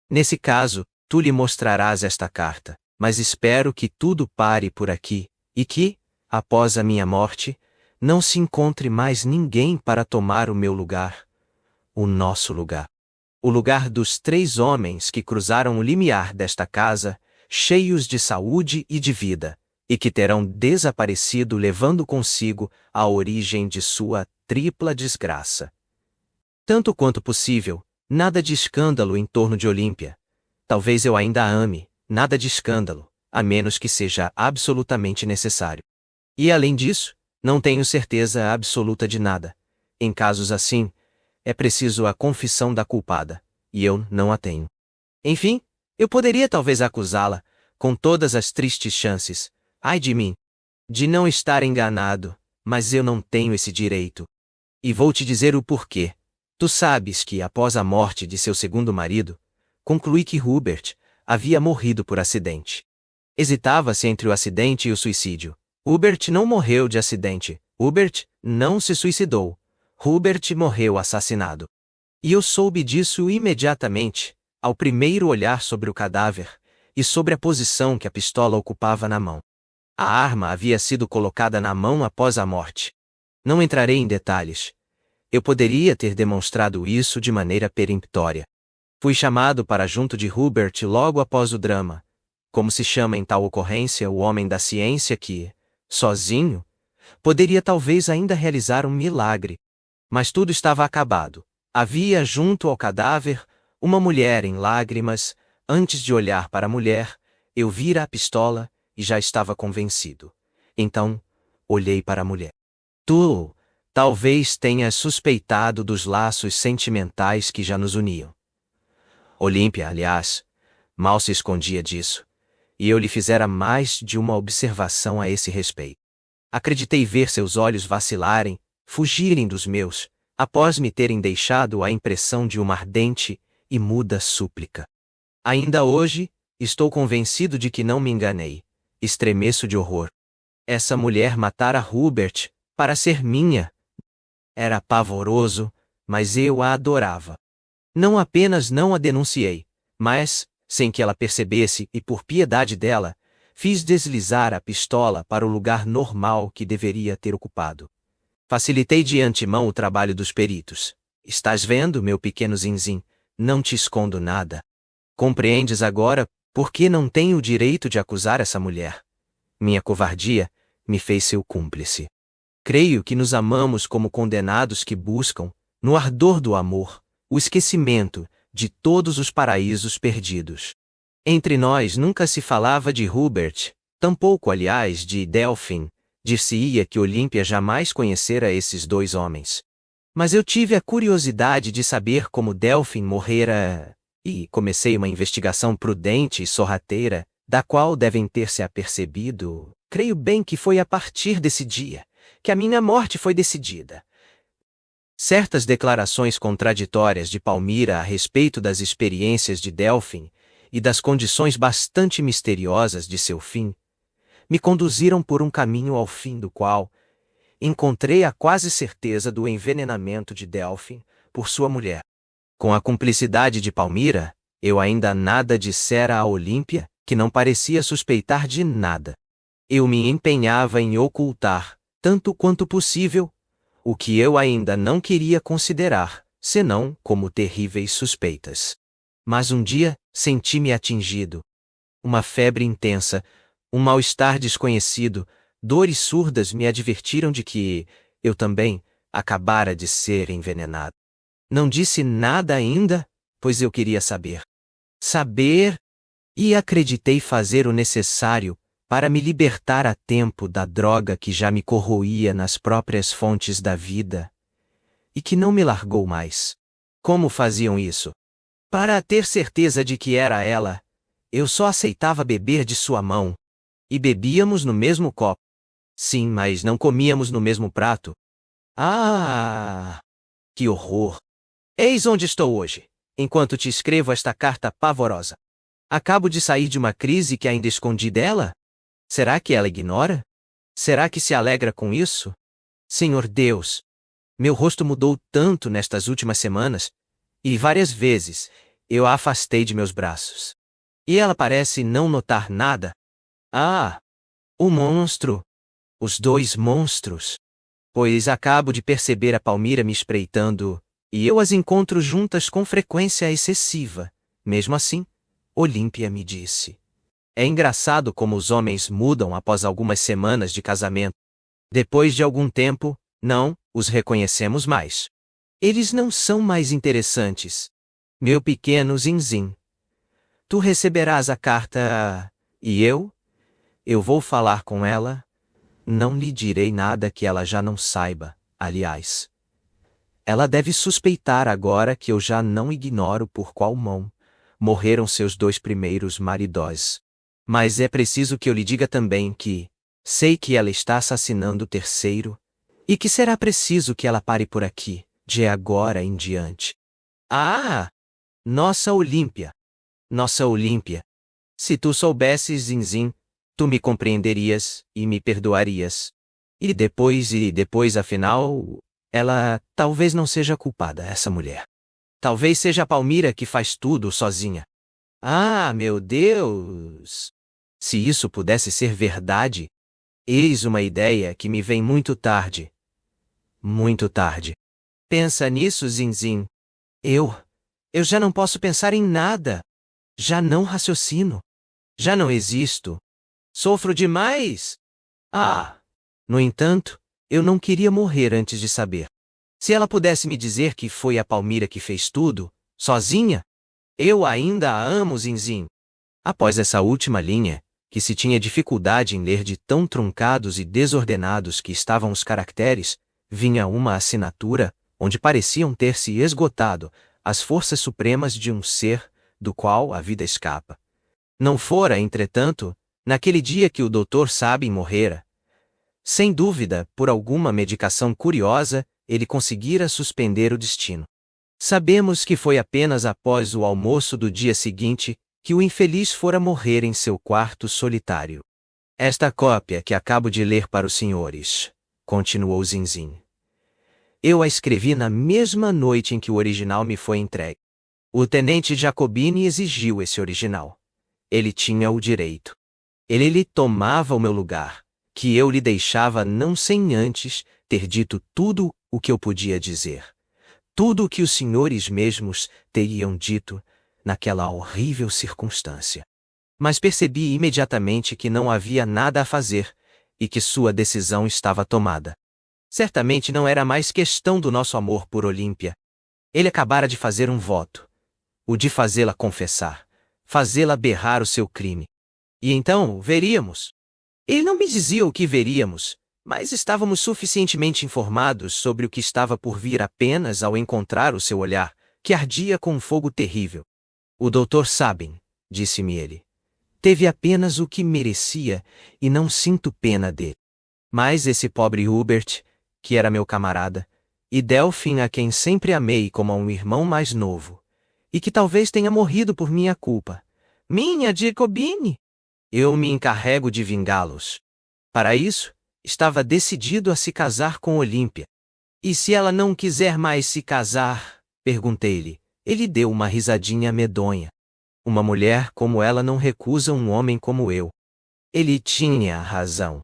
Nesse caso, tu lhe mostrarás esta carta, mas espero que tudo pare por aqui, e que, após a minha morte, não se encontre mais ninguém para tomar o meu lugar, o nosso lugar. O lugar dos 3 homens que cruzaram o limiar desta casa, cheios de saúde e de vida, e que terão desaparecido levando consigo a origem de sua tripla desgraça. Tanto quanto possível, nada de escândalo em torno de Olímpia. Talvez eu ainda a ame, nada de escândalo, a menos que seja absolutamente necessário. E além disso, não tenho certeza absoluta de nada. Em casos assim, é preciso a confissão da culpada, e eu não a tenho. Enfim, eu poderia talvez acusá-la, com todas as tristes chances, ai de mim, de não estar enganado, mas eu não tenho esse direito. E vou te dizer o porquê. Tu sabes que, após a morte de seu segundo marido, concluí que Hubert havia morrido por acidente. Hesitava-se entre o acidente e o suicídio. Hubert não morreu de acidente. Hubert não se suicidou. Hubert morreu assassinado. E eu soube disso imediatamente, ao primeiro olhar sobre o cadáver, e sobre a posição que a pistola ocupava na mão. A arma havia sido colocada na mão após a morte. Não entrarei em detalhes. Eu poderia ter demonstrado isso de maneira peremptória. Fui chamado para junto de Hubert logo após o drama, como se chama em tal ocorrência o homem da ciência que, sozinho, poderia talvez ainda realizar um milagre. Mas tudo estava acabado. Havia junto ao cadáver uma mulher em lágrimas. Antes de olhar para a mulher, eu vira a pistola e já estava convencido. Então, olhei para a mulher. Tu, talvez tenhas suspeitado dos laços sentimentais que já nos uniam. Olímpia, aliás, mal se escondia disso, e eu lhe fizera mais de uma observação a esse respeito. Acreditei ver seus olhos vacilarem, fugirem dos meus, após me terem deixado a impressão de uma ardente e muda súplica. Ainda hoje, estou convencido de que não me enganei. Estremeço de horror. Essa mulher matara Hubert, para ser minha. Era pavoroso, mas eu a adorava. Não apenas não a denunciei, mas, sem que ela percebesse e por piedade dela, fiz deslizar a pistola para o lugar normal que deveria ter ocupado. Facilitei de antemão o trabalho dos peritos. Estás vendo, meu pequeno Zinzin, não te escondo nada. Compreendes agora por que não tenho o direito de acusar essa mulher? Minha covardia me fez seu cúmplice. Creio que nos amamos como condenados que buscam, no ardor do amor, o esquecimento de todos os paraísos perdidos. Entre nós nunca se falava de Hubert, tampouco, aliás, de Delphine. Dir-se-ia que Olímpia jamais conhecera esses 2 homens. Mas eu tive a curiosidade de saber como Delfim morrera, e comecei uma investigação prudente e sorrateira, da qual devem ter se apercebido. Creio bem que foi a partir desse dia que a minha morte foi decidida. Certas declarações contraditórias de Palmira a respeito das experiências de Delfim e das condições bastante misteriosas de seu fim me conduziram por um caminho ao fim do qual encontrei a quase certeza do envenenamento de Delfim por sua mulher. Com a cumplicidade de Palmira, eu ainda nada dissera a Olímpia, que não parecia suspeitar de nada. Eu me empenhava em ocultar, tanto quanto possível, o que eu ainda não queria considerar, senão como terríveis suspeitas. Mas um dia, senti-me atingido. Uma febre intensa, um mal-estar desconhecido, dores surdas me advertiram de que, eu também, acabara de ser envenenado. Não disse nada ainda, pois eu queria saber. Saber, e acreditei fazer o necessário para me libertar a tempo da droga que já me corroía nas próprias fontes da vida e que não me largou mais. Como faziam isso? Para ter certeza de que era ela, eu só aceitava beber de sua mão. E bebíamos no mesmo copo. Sim, mas não comíamos no mesmo prato. Ah! Que horror! Eis onde estou hoje, enquanto te escrevo esta carta pavorosa. Acabo de sair de uma crise que ainda escondi dela? Será que ela ignora? Será que se alegra com isso? Senhor Deus! Meu rosto mudou tanto nestas últimas semanas, e várias vezes eu a afastei de meus braços. E ela parece não notar nada. Ah! O monstro! Os dois monstros! Pois acabo de perceber a Palmira me espreitando, e eu as encontro juntas com frequência excessiva. Mesmo assim, Olímpia me disse. É engraçado como os homens mudam após algumas semanas de casamento. Depois de algum tempo, não os reconhecemos mais. Eles não são mais interessantes. Meu pequeno Zinzin. Tu receberás a carta, e eu vou falar com ela. Não lhe direi nada que ela já não saiba, aliás. Ela deve suspeitar agora que eu já não ignoro por qual mão morreram seus dois primeiros maridos. Mas é preciso que eu lhe diga também que sei que ela está assassinando o terceiro, e que será preciso que ela pare por aqui, de agora em diante. Ah! Nossa Olímpia! Nossa Olímpia! Se tu soubesses, Zinzin, tu me compreenderias e me perdoarias. E depois, afinal, ela talvez não seja culpada, essa mulher. Talvez seja a Palmira que faz tudo sozinha. Ah, meu Deus! Se isso pudesse ser verdade, eis uma ideia que me vem muito tarde. Muito tarde. Pensa nisso, Zinzin. Eu já não posso pensar em nada. Já não raciocino. Já não existo. Sofro demais. Ah! No entanto, eu não queria morrer antes de saber. Se ela pudesse me dizer que foi a Palmira que fez tudo, sozinha, eu ainda a amo, Zinzin. Após essa última linha, que se tinha dificuldade em ler de tão truncados e desordenados que estavam os caracteres, vinha uma assinatura, onde pareciam ter se esgotado as forças supremas de um ser, do qual a vida escapa. Não fora, entretanto, naquele dia que o Dr. Sabin morrera. Sem dúvida, por alguma medicação curiosa, ele conseguira suspender o destino. Sabemos que foi apenas após o almoço do dia seguinte que o infeliz fora morrer em seu quarto solitário. Esta cópia que acabo de ler para os senhores, continuou Zinzin. Eu a escrevi na mesma noite em que o original me foi entregue. O tenente Jacobini exigiu esse original. Ele tinha o direito. Ele lhe tomava o meu lugar, que eu lhe deixava não sem antes ter dito tudo o que eu podia dizer. Tudo o que os senhores mesmos teriam dito naquela horrível circunstância. Mas percebi imediatamente que não havia nada a fazer e que sua decisão estava tomada. Certamente não era mais questão do nosso amor por Olímpia. Ele acabara de fazer um voto. O de fazê-la confessar, fazê-la berrar o seu crime. E então, veríamos. Ele não me dizia o que veríamos, Mas estávamos suficientemente informados sobre o que estava por vir apenas ao encontrar o seu olhar, que ardia com um fogo terrível. O Dr. Sabin, disse-me ele, teve apenas o que merecia e não sinto pena dele. Mas esse pobre Hubert, que era meu camarada, e Delphine, a quem sempre amei como a um irmão mais novo, e que talvez tenha morrido por minha culpa. Minha Jacobine! Eu me encarrego de vingá-los. Para isso, estava decidido a se casar com Olímpia. E se ela não quiser mais se casar? Perguntei-lhe. Ele deu uma risadinha medonha. Uma mulher como ela não recusa um homem como eu. Ele tinha razão.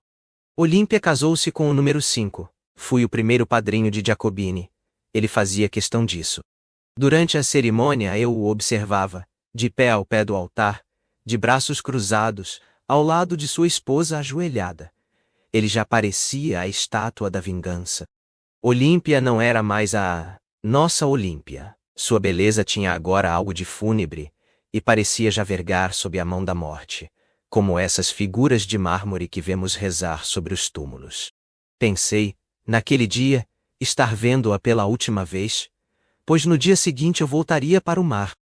Olímpia casou-se com o número 5. Fui o primeiro padrinho de Jacobine. Ele fazia questão disso. Durante a cerimônia eu o observava, de pé ao pé do altar, de braços cruzados, ao lado de sua esposa ajoelhada. Ele já parecia a estátua da vingança. Olímpia não era mais a nossa Olímpia. Sua beleza tinha agora algo de fúnebre, e parecia já vergar sob a mão da morte, como essas figuras de mármore que vemos rezar sobre os túmulos. Pensei, naquele dia, estar vendo-a pela última vez, pois no dia seguinte eu voltaria para o mar.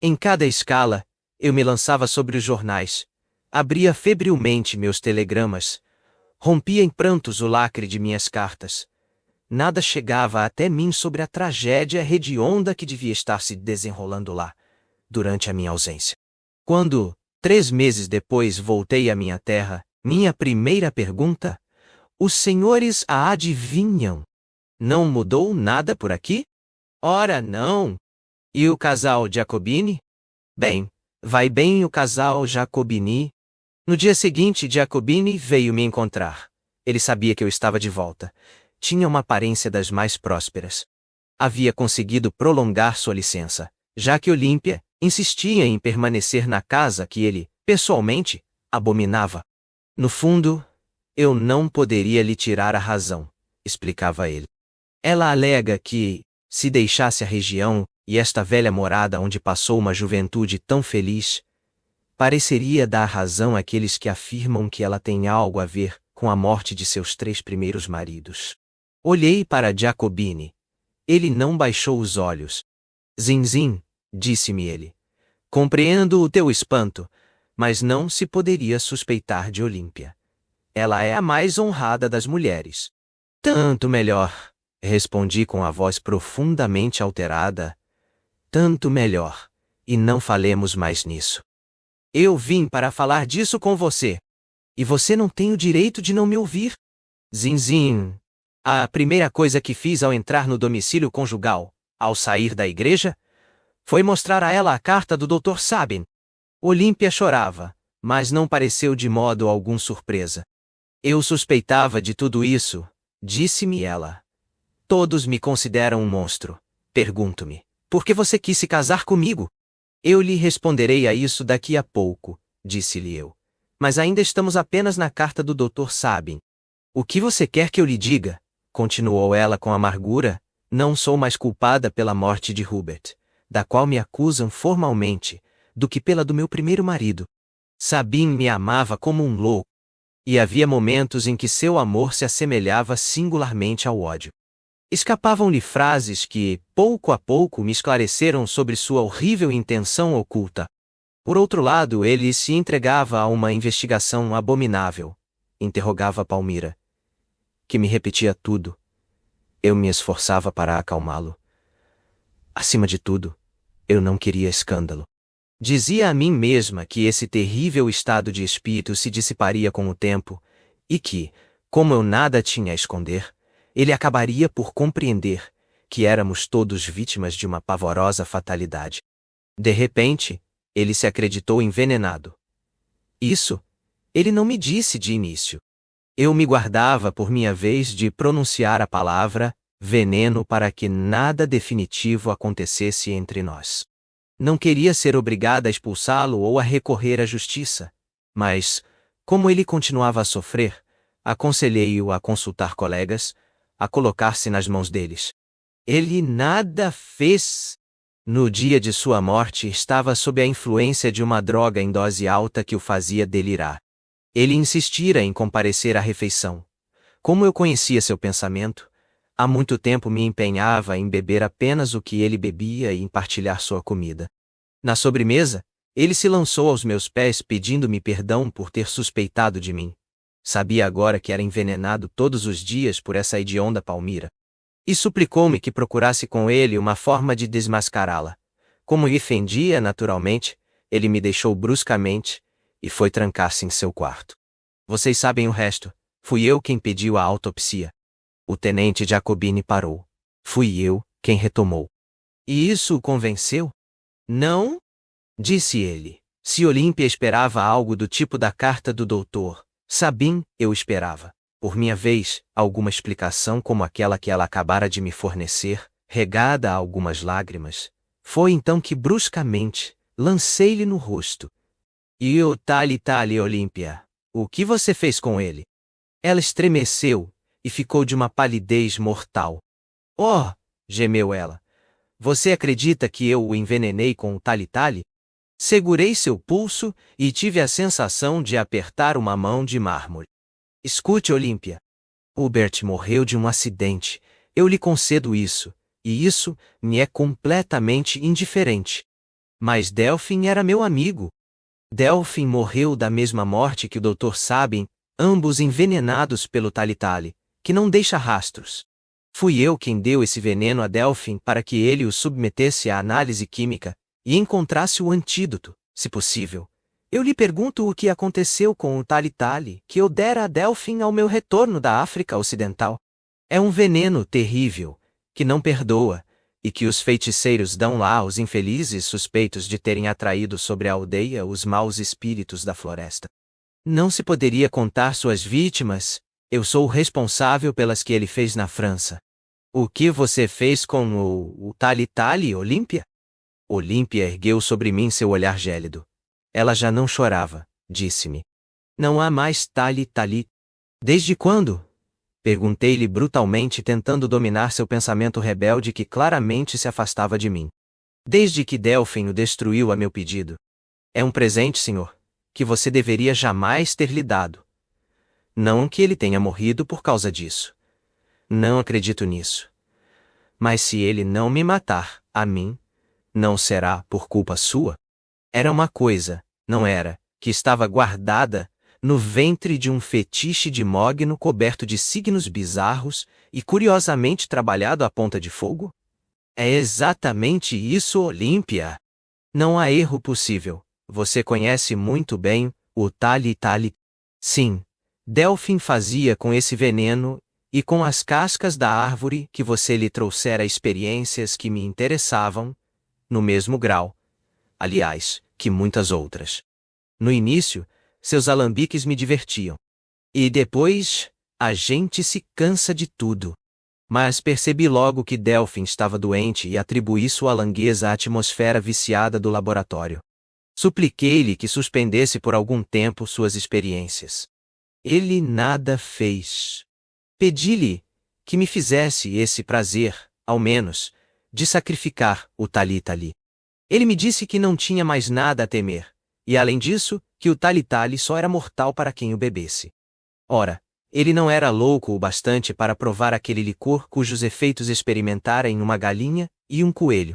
Em cada escala, eu me lançava sobre os jornais, abria febrilmente meus telegramas, rompia em prantos o lacre de minhas cartas. Nada chegava até mim sobre a tragédia hedionda que devia estar se desenrolando lá, durante a minha ausência. Quando, 3 meses depois, voltei à minha terra, minha primeira pergunta: os senhores a adivinham? Não mudou nada por aqui? Ora, não. E o casal Jacobine? Bem, vai bem o casal Jacobini. No dia seguinte, Jacobine veio me encontrar. Ele sabia que eu estava de volta. Tinha uma aparência das mais prósperas. Havia conseguido prolongar sua licença, já que Olímpia insistia em permanecer na casa que ele, pessoalmente, abominava. No fundo, eu não poderia lhe tirar a razão, explicava ele. Ela alega que, se deixasse a região e esta velha morada onde passou uma juventude tão feliz, pareceria dar razão àqueles que afirmam que ela tem algo a ver com a morte de seus 3 primeiros maridos. Olhei para Jacobine. Ele não baixou os olhos. Zinzin, disse-me ele. Compreendo o teu espanto, mas não se poderia suspeitar de Olímpia. Ela é a mais honrada das mulheres. Tanto melhor, respondi com a voz profundamente alterada. Tanto melhor, e não falemos mais nisso. Eu vim para falar disso com você. E você não tem o direito de não me ouvir? Zinzin. A primeira coisa que fiz ao entrar no domicílio conjugal, ao sair da igreja, foi mostrar a ela a carta do Dr. Sabin. Olímpia chorava, mas não pareceu de modo algum surpresa. Eu suspeitava de tudo isso, disse-me ela. Todos me consideram um monstro. Pergunto-me, por que você quis se casar comigo? Eu lhe responderei a isso daqui a pouco, disse-lhe eu. Mas ainda estamos apenas na carta do Dr. Sabin. O que você quer que eu lhe diga? Continuou ela com amargura. Não sou mais culpada pela morte de Hubert, da qual me acusam formalmente, do que pela do meu primeiro marido. Sabin me amava como um louco. E havia momentos em que seu amor se assemelhava singularmente ao ódio. Escapavam-lhe frases que, pouco a pouco, me esclareceram sobre sua horrível intenção oculta. Por outro lado, ele se entregava a uma investigação abominável. Interrogava Palmira, que me repetia tudo. Eu me esforçava para acalmá-lo. Acima de tudo, eu não queria escândalo. Dizia a mim mesma que esse terrível estado de espírito se dissiparia com o tempo, e que, como eu nada tinha a esconder, ele acabaria por compreender que éramos todos vítimas de uma pavorosa fatalidade. De repente, ele se acreditou envenenado. Isso, ele não me disse de início. Eu me guardava por minha vez de pronunciar a palavra veneno para que nada definitivo acontecesse entre nós. Não queria ser obrigada a expulsá-lo ou a recorrer à justiça, mas, como ele continuava a sofrer, aconselhei-o a consultar colegas, a colocar-se nas mãos deles. Ele nada fez. No dia de sua morte estava sob a influência de uma droga em dose alta que o fazia delirar. Ele insistira em comparecer à refeição. Como eu conhecia seu pensamento, há muito tempo me empenhava em beber apenas o que ele bebia e em partilhar sua comida. Na sobremesa, ele se lançou aos meus pés pedindo-me perdão por ter suspeitado de mim. Sabia agora que era envenenado todos os dias por essa hedionda Palmira. E suplicou-me que procurasse com ele uma forma de desmascará-la. Como lhe fendia naturalmente, ele me deixou bruscamente e foi trancar-se em seu quarto. Vocês sabem o resto. Fui eu quem pediu a autopsia. O tenente Jacobini parou. Fui eu quem retomou. E isso o convenceu? Não? Disse ele. Se Olímpia esperava algo do tipo da carta do doutor Sabin, eu esperava, por minha vez, alguma explicação como aquela que ela acabara de me fornecer, regada a algumas lágrimas. Foi então que bruscamente lancei-lhe no rosto. E o tali, Olímpia, o que você fez com ele? Ela estremeceu e ficou de uma palidez mortal. Oh! Gemeu ela. Você acredita que eu o envenenei com o tali? Segurei seu pulso e tive a sensação de apertar uma mão de mármore. Escute, Olímpia. Hubert morreu de um acidente. Eu lhe concedo isso, e isso me é completamente indiferente. Mas Delfim era meu amigo. Delfim morreu da mesma morte que o Dr. Sabin, ambos envenenados pelo tali, que não deixa rastros. Fui eu quem deu esse veneno a Delfim para que ele o submetesse à análise química e encontrasse o antídoto, se possível. Eu lhe pergunto o que aconteceu com o tali que eu dera a Delfim ao meu retorno da África Ocidental. É um veneno terrível, que não perdoa, e que os feiticeiros dão lá aos infelizes suspeitos de terem atraído sobre a aldeia os maus espíritos da floresta. Não se poderia contar suas vítimas, eu sou o responsável pelas que ele fez na França. O que você fez com o tali, Olímpia? Olímpia ergueu sobre mim seu olhar gélido. Ela já não chorava, disse-me. Não há mais tali. Desde quando? Perguntei-lhe brutalmente, tentando dominar seu pensamento rebelde que claramente se afastava de mim. Desde que Delfim o destruiu a meu pedido. É um presente, senhor, que você deveria jamais ter lhe dado. Não que ele tenha morrido por causa disso. Não acredito nisso. Mas se ele não me matar, a mim, não será por culpa sua? Era uma coisa, não era, que estava guardada no ventre de um fetiche de mogno coberto de signos bizarros e curiosamente trabalhado à ponta de fogo? É exatamente isso, Olímpia. Não há erro possível. Você conhece muito bem o tali. Sim, Delfim fazia com esse veneno e com as cascas da árvore que você lhe trouxera experiências que me interessavam, no mesmo grau, aliás, que muitas outras. No início, seus alambiques me divertiam. E depois, a gente se cansa de tudo. Mas percebi logo que Delfim estava doente e atribuí sua langueza à atmosfera viciada do laboratório. Supliquei-lhe que suspendesse por algum tempo suas experiências. Ele nada fez. Pedi-lhe que me fizesse esse prazer, ao menos, de sacrificar o tali. Ele me disse que não tinha mais nada a temer, e além disso, que o tali só era mortal para quem o bebesse. Ora, ele não era louco o bastante para provar aquele licor cujos efeitos experimentara em uma galinha e um coelho.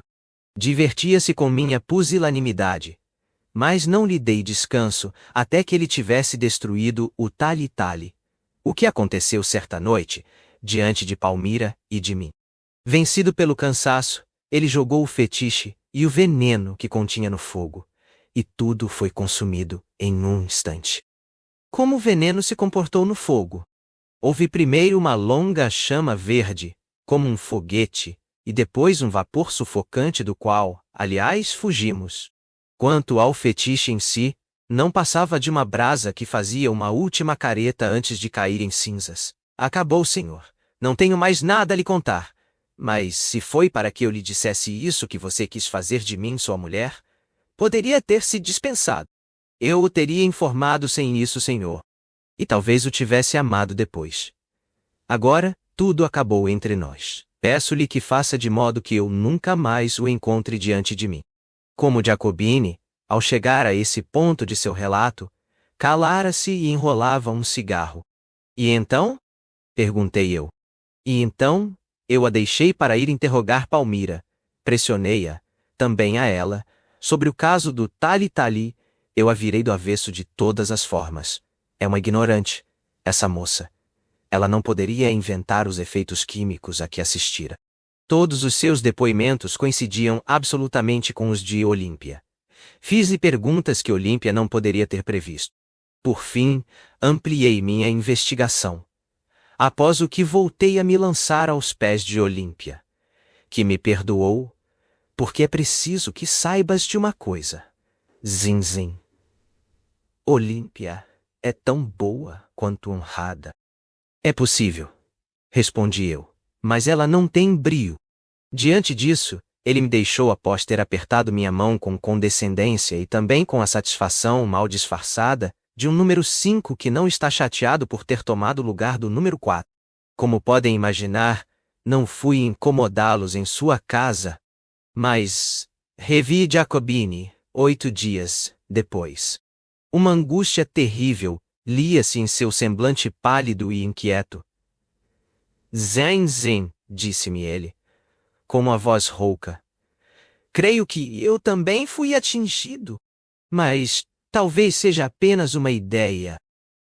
Divertia-se com minha pusilanimidade. Mas não lhe dei descanso até que ele tivesse destruído o tali. O que aconteceu certa noite, diante de Palmira e de mim. Vencido pelo cansaço, ele jogou o fetiche e o veneno que continha no fogo, e tudo foi consumido em um instante. Como o veneno se comportou no fogo? Houve primeiro uma longa chama verde, como um foguete, e depois um vapor sufocante do qual, aliás, fugimos. Quanto ao fetiche em si, não passava de uma brasa que fazia uma última careta antes de cair em cinzas. Acabou, senhor. Não tenho mais nada a lhe contar. Mas, se foi para que eu lhe dissesse isso que você quis fazer de mim sua mulher, poderia ter se dispensado. Eu o teria informado sem isso, senhor. E talvez o tivesse amado depois. Agora, tudo acabou entre nós. Peço-lhe que faça de modo que eu nunca mais o encontre diante de mim. Como Jacobini, ao chegar a esse ponto de seu relato, calara-se e enrolava um cigarro. E então? Perguntei eu. E então, eu a deixei para ir interrogar Palmira. Pressionei-a, também a ela, sobre o caso do Tali-Tali. Eu a virei do avesso de todas as formas. É uma ignorante, essa moça. Ela não poderia inventar os efeitos químicos a que assistira. Todos os seus depoimentos coincidiam absolutamente com os de Olímpia. Fiz-lhe perguntas que Olímpia não poderia ter previsto. Por fim, ampliei minha investigação. Após o que voltei a me lançar aos pés de Olímpia, que me perdoou, porque é preciso que saibas de uma coisa. Zinzin. Olímpia é tão boa quanto honrada. É possível, respondi eu, mas ela não tem brio. Diante disso, ele me deixou após ter apertado minha mão com condescendência e também com a satisfação mal disfarçada de um número 5 que não está chateado por ter tomado o lugar do número 4. Como podem imaginar, não fui incomodá-los em sua casa, mas revi Jacobini 8 dias depois. Uma angústia terrível lia-se em seu semblante pálido e inquieto. Zen, disse-me ele, com uma voz rouca. Creio que eu também fui atingido. Mas talvez seja apenas uma ideia.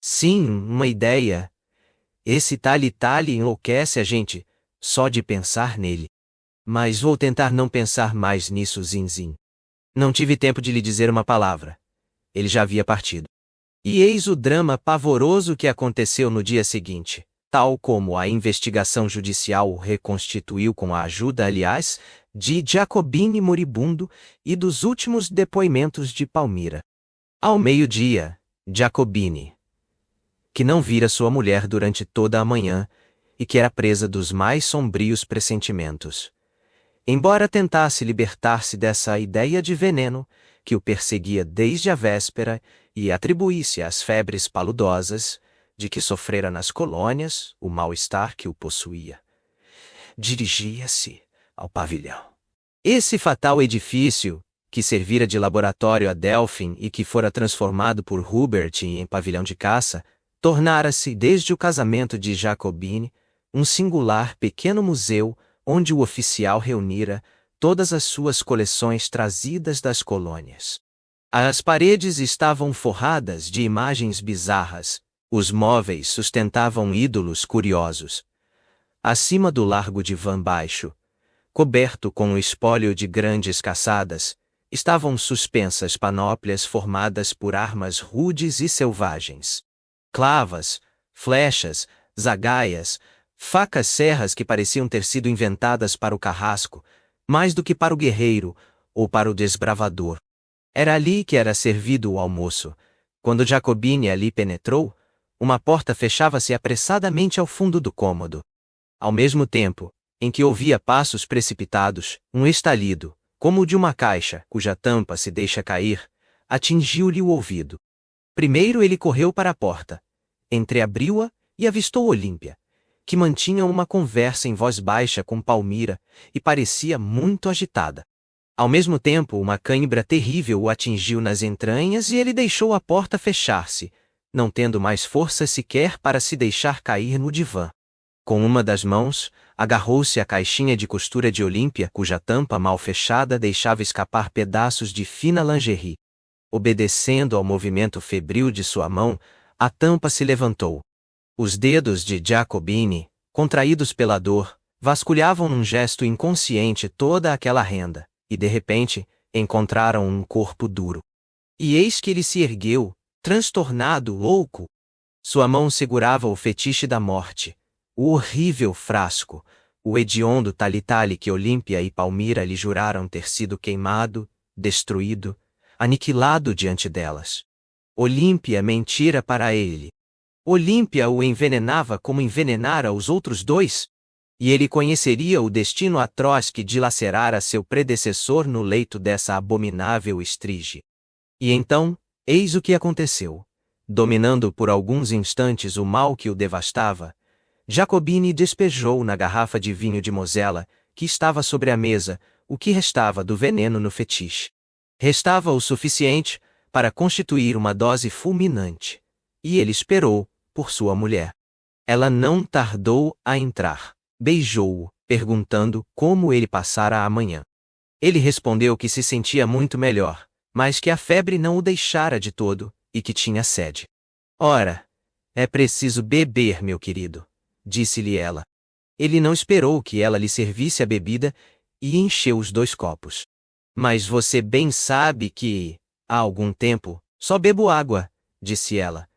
Sim, uma ideia. Esse Tali-Tali enlouquece a gente, só de pensar nele. Mas vou tentar não pensar mais nisso, Zinzin. Não tive tempo de lhe dizer uma palavra. Ele já havia partido. E eis o drama pavoroso que aconteceu no dia seguinte, tal como a investigação judicial o reconstituiu com a ajuda, aliás, de Jacobini moribundo e dos últimos depoimentos de Palmira. Ao meio-dia, Jacobini, que não vira sua mulher durante toda a manhã e que era presa dos mais sombrios pressentimentos, embora tentasse libertar-se dessa ideia de veneno que o perseguia desde a véspera e atribuísse às febres paludosas de que sofrera nas colônias o mal-estar que o possuía, dirigia-se ao pavilhão. Esse fatal edifício, que servira de laboratório a Delphine e que fora transformado por Hubert em pavilhão de caça, tornara-se, desde o casamento de Jacobini, um singular pequeno museu onde o oficial reunira todas as suas coleções trazidas das colônias. As paredes estavam forradas de imagens bizarras, os móveis sustentavam ídolos curiosos. Acima do largo divã baixo, coberto com o espólio de grandes caçadas, estavam suspensas panóplias formadas por armas rudes e selvagens. Clavas, flechas, zagaias, facas-serras que pareciam ter sido inventadas para o carrasco, mais do que para o guerreiro ou para o desbravador. Era ali que era servido o almoço. Quando Jacobini ali penetrou, uma porta fechava-se apressadamente ao fundo do cômodo. Ao mesmo tempo em que ouvia passos precipitados, um estalido, como o de uma caixa cuja tampa se deixa cair, atingiu-lhe o ouvido. Primeiro ele correu para a porta, entreabriu-a e avistou Olímpia, que mantinha uma conversa em voz baixa com Palmira e parecia muito agitada. Ao mesmo tempo, uma cãibra terrível o atingiu nas entranhas e ele deixou a porta fechar-se, não tendo mais força sequer para se deixar cair no divã. Com uma das mãos, agarrou-se à caixinha de costura de Olímpia, cuja tampa mal fechada deixava escapar pedaços de fina lingerie. Obedecendo ao movimento febril de sua mão, a tampa se levantou. Os dedos de Jacobini, contraídos pela dor, vasculhavam num gesto inconsciente toda aquela renda, e de repente, encontraram um corpo duro. E eis que ele se ergueu, transtornado, louco. Sua mão segurava o fetiche da morte, o horrível frasco, o hediondo Tali-Tali que Olímpia e Palmira lhe juraram ter sido queimado, destruído, aniquilado diante delas. Olímpia mentira para ele. Olímpia o envenenava como envenenara os outros dois, e ele conheceria o destino atroz que dilacerara seu predecessor no leito dessa abominável estrige. E então, eis o que aconteceu. Dominando por alguns instantes o mal que o devastava, Jacobini despejou na garrafa de vinho de Mosela, que estava sobre a mesa, o que restava do veneno no fetiche. Restava o suficiente para constituir uma dose fulminante. E ele esperou por sua mulher. Ela não tardou a entrar. Beijou-o, perguntando como ele passara a manhã. Ele respondeu que se sentia muito melhor, mas que a febre não o deixara de todo, e que tinha sede. Ora, é preciso beber, meu querido, disse-lhe ela. Ele não esperou que ela lhe servisse a bebida e encheu os 2 copos. Mas você bem sabe que, há algum tempo, só bebo água, disse ela.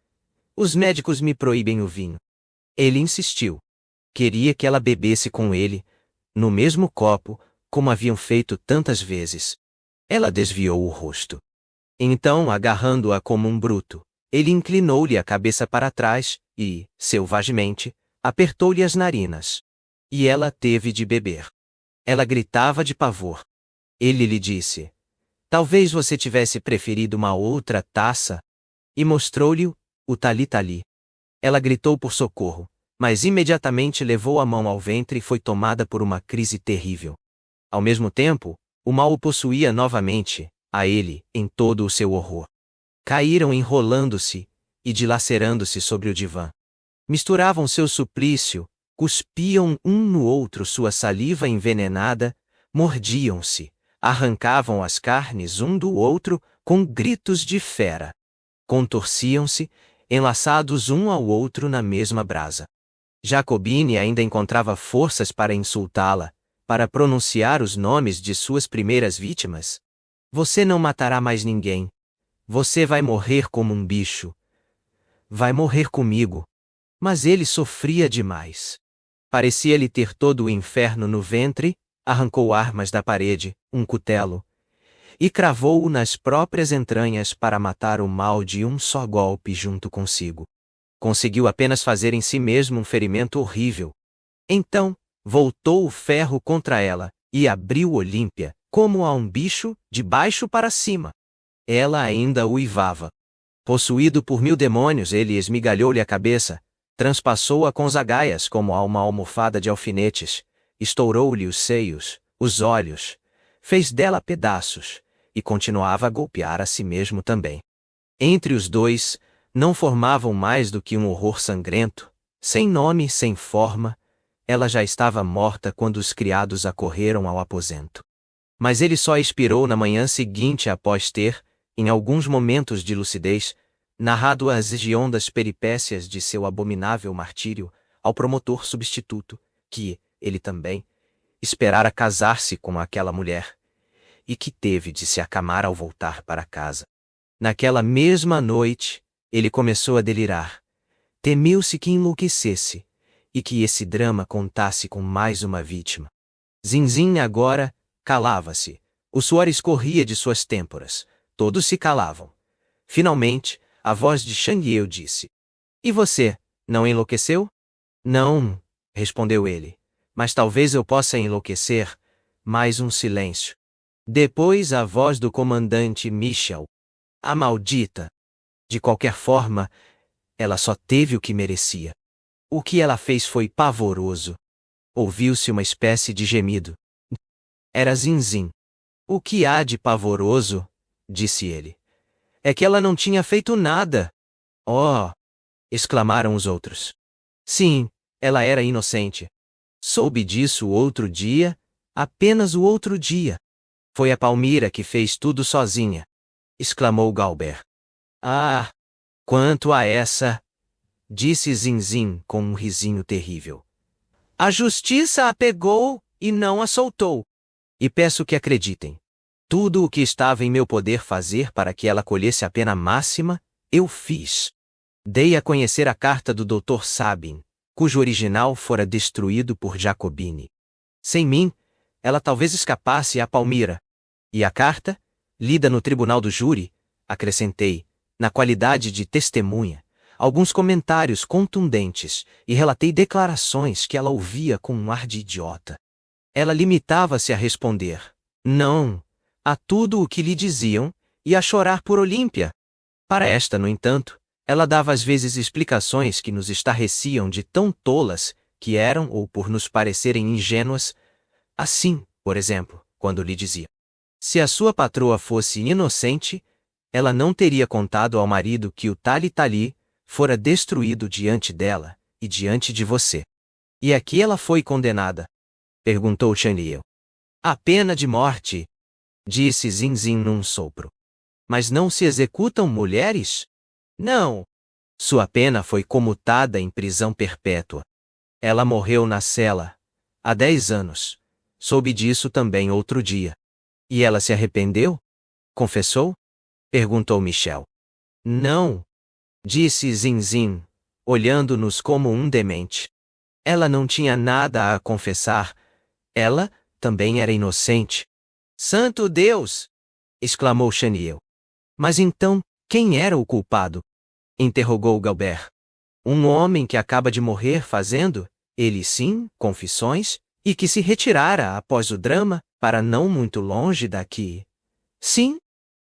Os médicos me proíbem o vinho. Ele insistiu. Queria que ela bebesse com ele, no mesmo copo, como haviam feito tantas vezes. Ela desviou o rosto. Então, agarrando-a como um bruto, ele inclinou-lhe a cabeça para trás e, selvagemente, apertou-lhe as narinas. E ela teve de beber. Ela gritava de pavor. Ele lhe disse: talvez você tivesse preferido uma outra taça. E mostrou-lhe o tali-tali. Ela gritou por socorro, mas imediatamente levou a mão ao ventre e foi tomada por uma crise terrível. Ao mesmo tempo, o mal o possuía novamente, a ele, em todo o seu horror. Caíram enrolando-se e dilacerando-se sobre o divã. Misturavam seu suplício, cuspiam um no outro sua saliva envenenada, mordiam-se, arrancavam as carnes um do outro com gritos de fera. Contorciam-se, enlaçados um ao outro na mesma brasa. Jacobine ainda encontrava forças para insultá-la, para pronunciar os nomes de suas primeiras vítimas. Você não matará mais ninguém. Você vai morrer como um bicho. Vai morrer comigo. Mas ele sofria demais. Parecia-lhe ter todo o inferno no ventre, arrancou armas da parede, um cutelo, e cravou-o nas próprias entranhas para matar o mal de um só golpe junto consigo. Conseguiu apenas fazer em si mesmo um ferimento horrível. Então, voltou o ferro contra ela, e abriu Olímpia, como a um bicho, de baixo para cima. Ela ainda uivava. Possuído por 1000 demônios, ele esmigalhou-lhe a cabeça, transpassou-a com zagaias como a uma almofada de alfinetes, estourou-lhe os seios, os olhos, fez dela pedaços, e continuava a golpear a si mesmo também. Entre os 2, não formavam mais do que um horror sangrento, sem nome, sem forma. Ela já estava morta quando os criados acorreram ao aposento. Mas ele só expirou na manhã seguinte após ter, em alguns momentos de lucidez, narrado as hediondas peripécias de seu abominável martírio ao promotor substituto, que, ele também, esperara casar-se com aquela mulher, e que teve de se acamar ao voltar para casa. Naquela mesma noite, ele começou a delirar. Temeu-se que enlouquecesse, e que esse drama contasse com mais uma vítima. Zinzin agora calava-se. O suor escorria de suas têmporas. Todos se calavam. Finalmente, a voz de Shang Yeo disse: E você, não enlouqueceu? Não, respondeu ele. Mas talvez eu possa enlouquecer. Mais um silêncio. Depois a voz do comandante Michel. A maldita! De qualquer forma, ela só teve o que merecia. O que ela fez foi pavoroso. Ouviu-se uma espécie de gemido. Era Zinzin. O que há de pavoroso? Disse ele. É que ela não tinha feito nada. Oh! Exclamaram os outros. Sim, ela era inocente. Soube disso o outro dia, apenas o outro dia. Foi a Palmira que fez tudo sozinha. Exclamou Galber. Ah! Quanto a essa, disse Zinzin com um risinho terrível. A justiça a pegou e não a soltou. E peço que acreditem. Tudo o que estava em meu poder fazer para que ela colhesse a pena máxima, eu fiz. Dei a conhecer a carta do Dr. Sabin, cujo original fora destruído por Jacobine. Sem mim, ela talvez escapasse a Palmira. E a carta, lida no tribunal do júri, acrescentei, na qualidade de testemunha, alguns comentários contundentes e relatei declarações que ela ouvia com um ar de idiota. Ela limitava-se a responder, não, a tudo o que lhe diziam, e a chorar por Olímpia. Para esta, no entanto, ela dava às vezes explicações que nos estarreciam de tão tolas que eram ou por nos parecerem ingênuas. Assim, por exemplo, quando lhe dizia: se a sua patroa fosse inocente, ela não teria contado ao marido que o tali-tali fora destruído diante dela, e diante de você. E a que ela foi condenada? Perguntou Chanlieu. A pena de morte, disse Zinzin num sopro. Mas não se executam mulheres? Não. Sua pena foi comutada em prisão perpétua. Ela morreu na cela, há 10 anos. Soube disso também outro dia. E ela se arrependeu? Confessou? Perguntou Michel. Não, disse Zinzin, olhando-nos como um demente. Ela não tinha nada a confessar. Ela também era inocente. Santo Deus! Exclamou Chanlieu. Mas então, quem era o culpado? Interrogou Galbert. Um homem que acaba de morrer fazendo, ele sim, confissões, e que se retirara após o drama, para não muito longe daqui. Sim,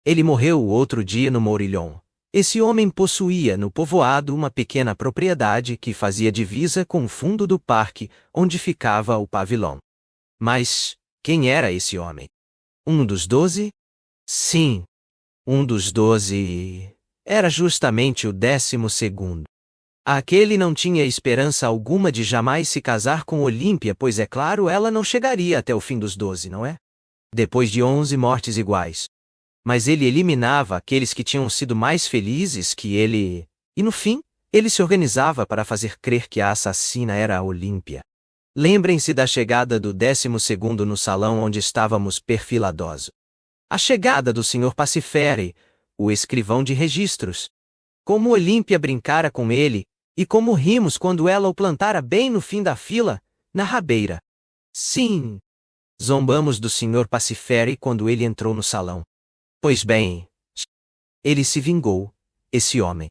ele morreu o outro dia no Mourillon. Esse homem possuía no povoado uma pequena propriedade que fazia divisa com o fundo do parque, onde ficava o pavilhão. Mas, quem era esse homem? Um dos 12? Sim, um dos 12. Era justamente o 12º. Aquele não tinha esperança alguma de jamais se casar com Olímpia, pois é claro, ela não chegaria até o fim dos 12, não é? Depois de 11 mortes iguais. Mas ele eliminava aqueles que tinham sido mais felizes que ele, e no fim, ele se organizava para fazer crer que a assassina era a Olímpia. Lembrem-se da chegada do 12º no salão onde estávamos perfiladoso. A chegada do Sr. Passiferi, o escrivão de registros. Como Olímpia brincara com ele, e como rimos quando ela o plantara bem no fim da fila, na rabeira. Sim, zombamos do Sr. Passiferi quando ele entrou no salão. Pois bem, ele se vingou, esse homem.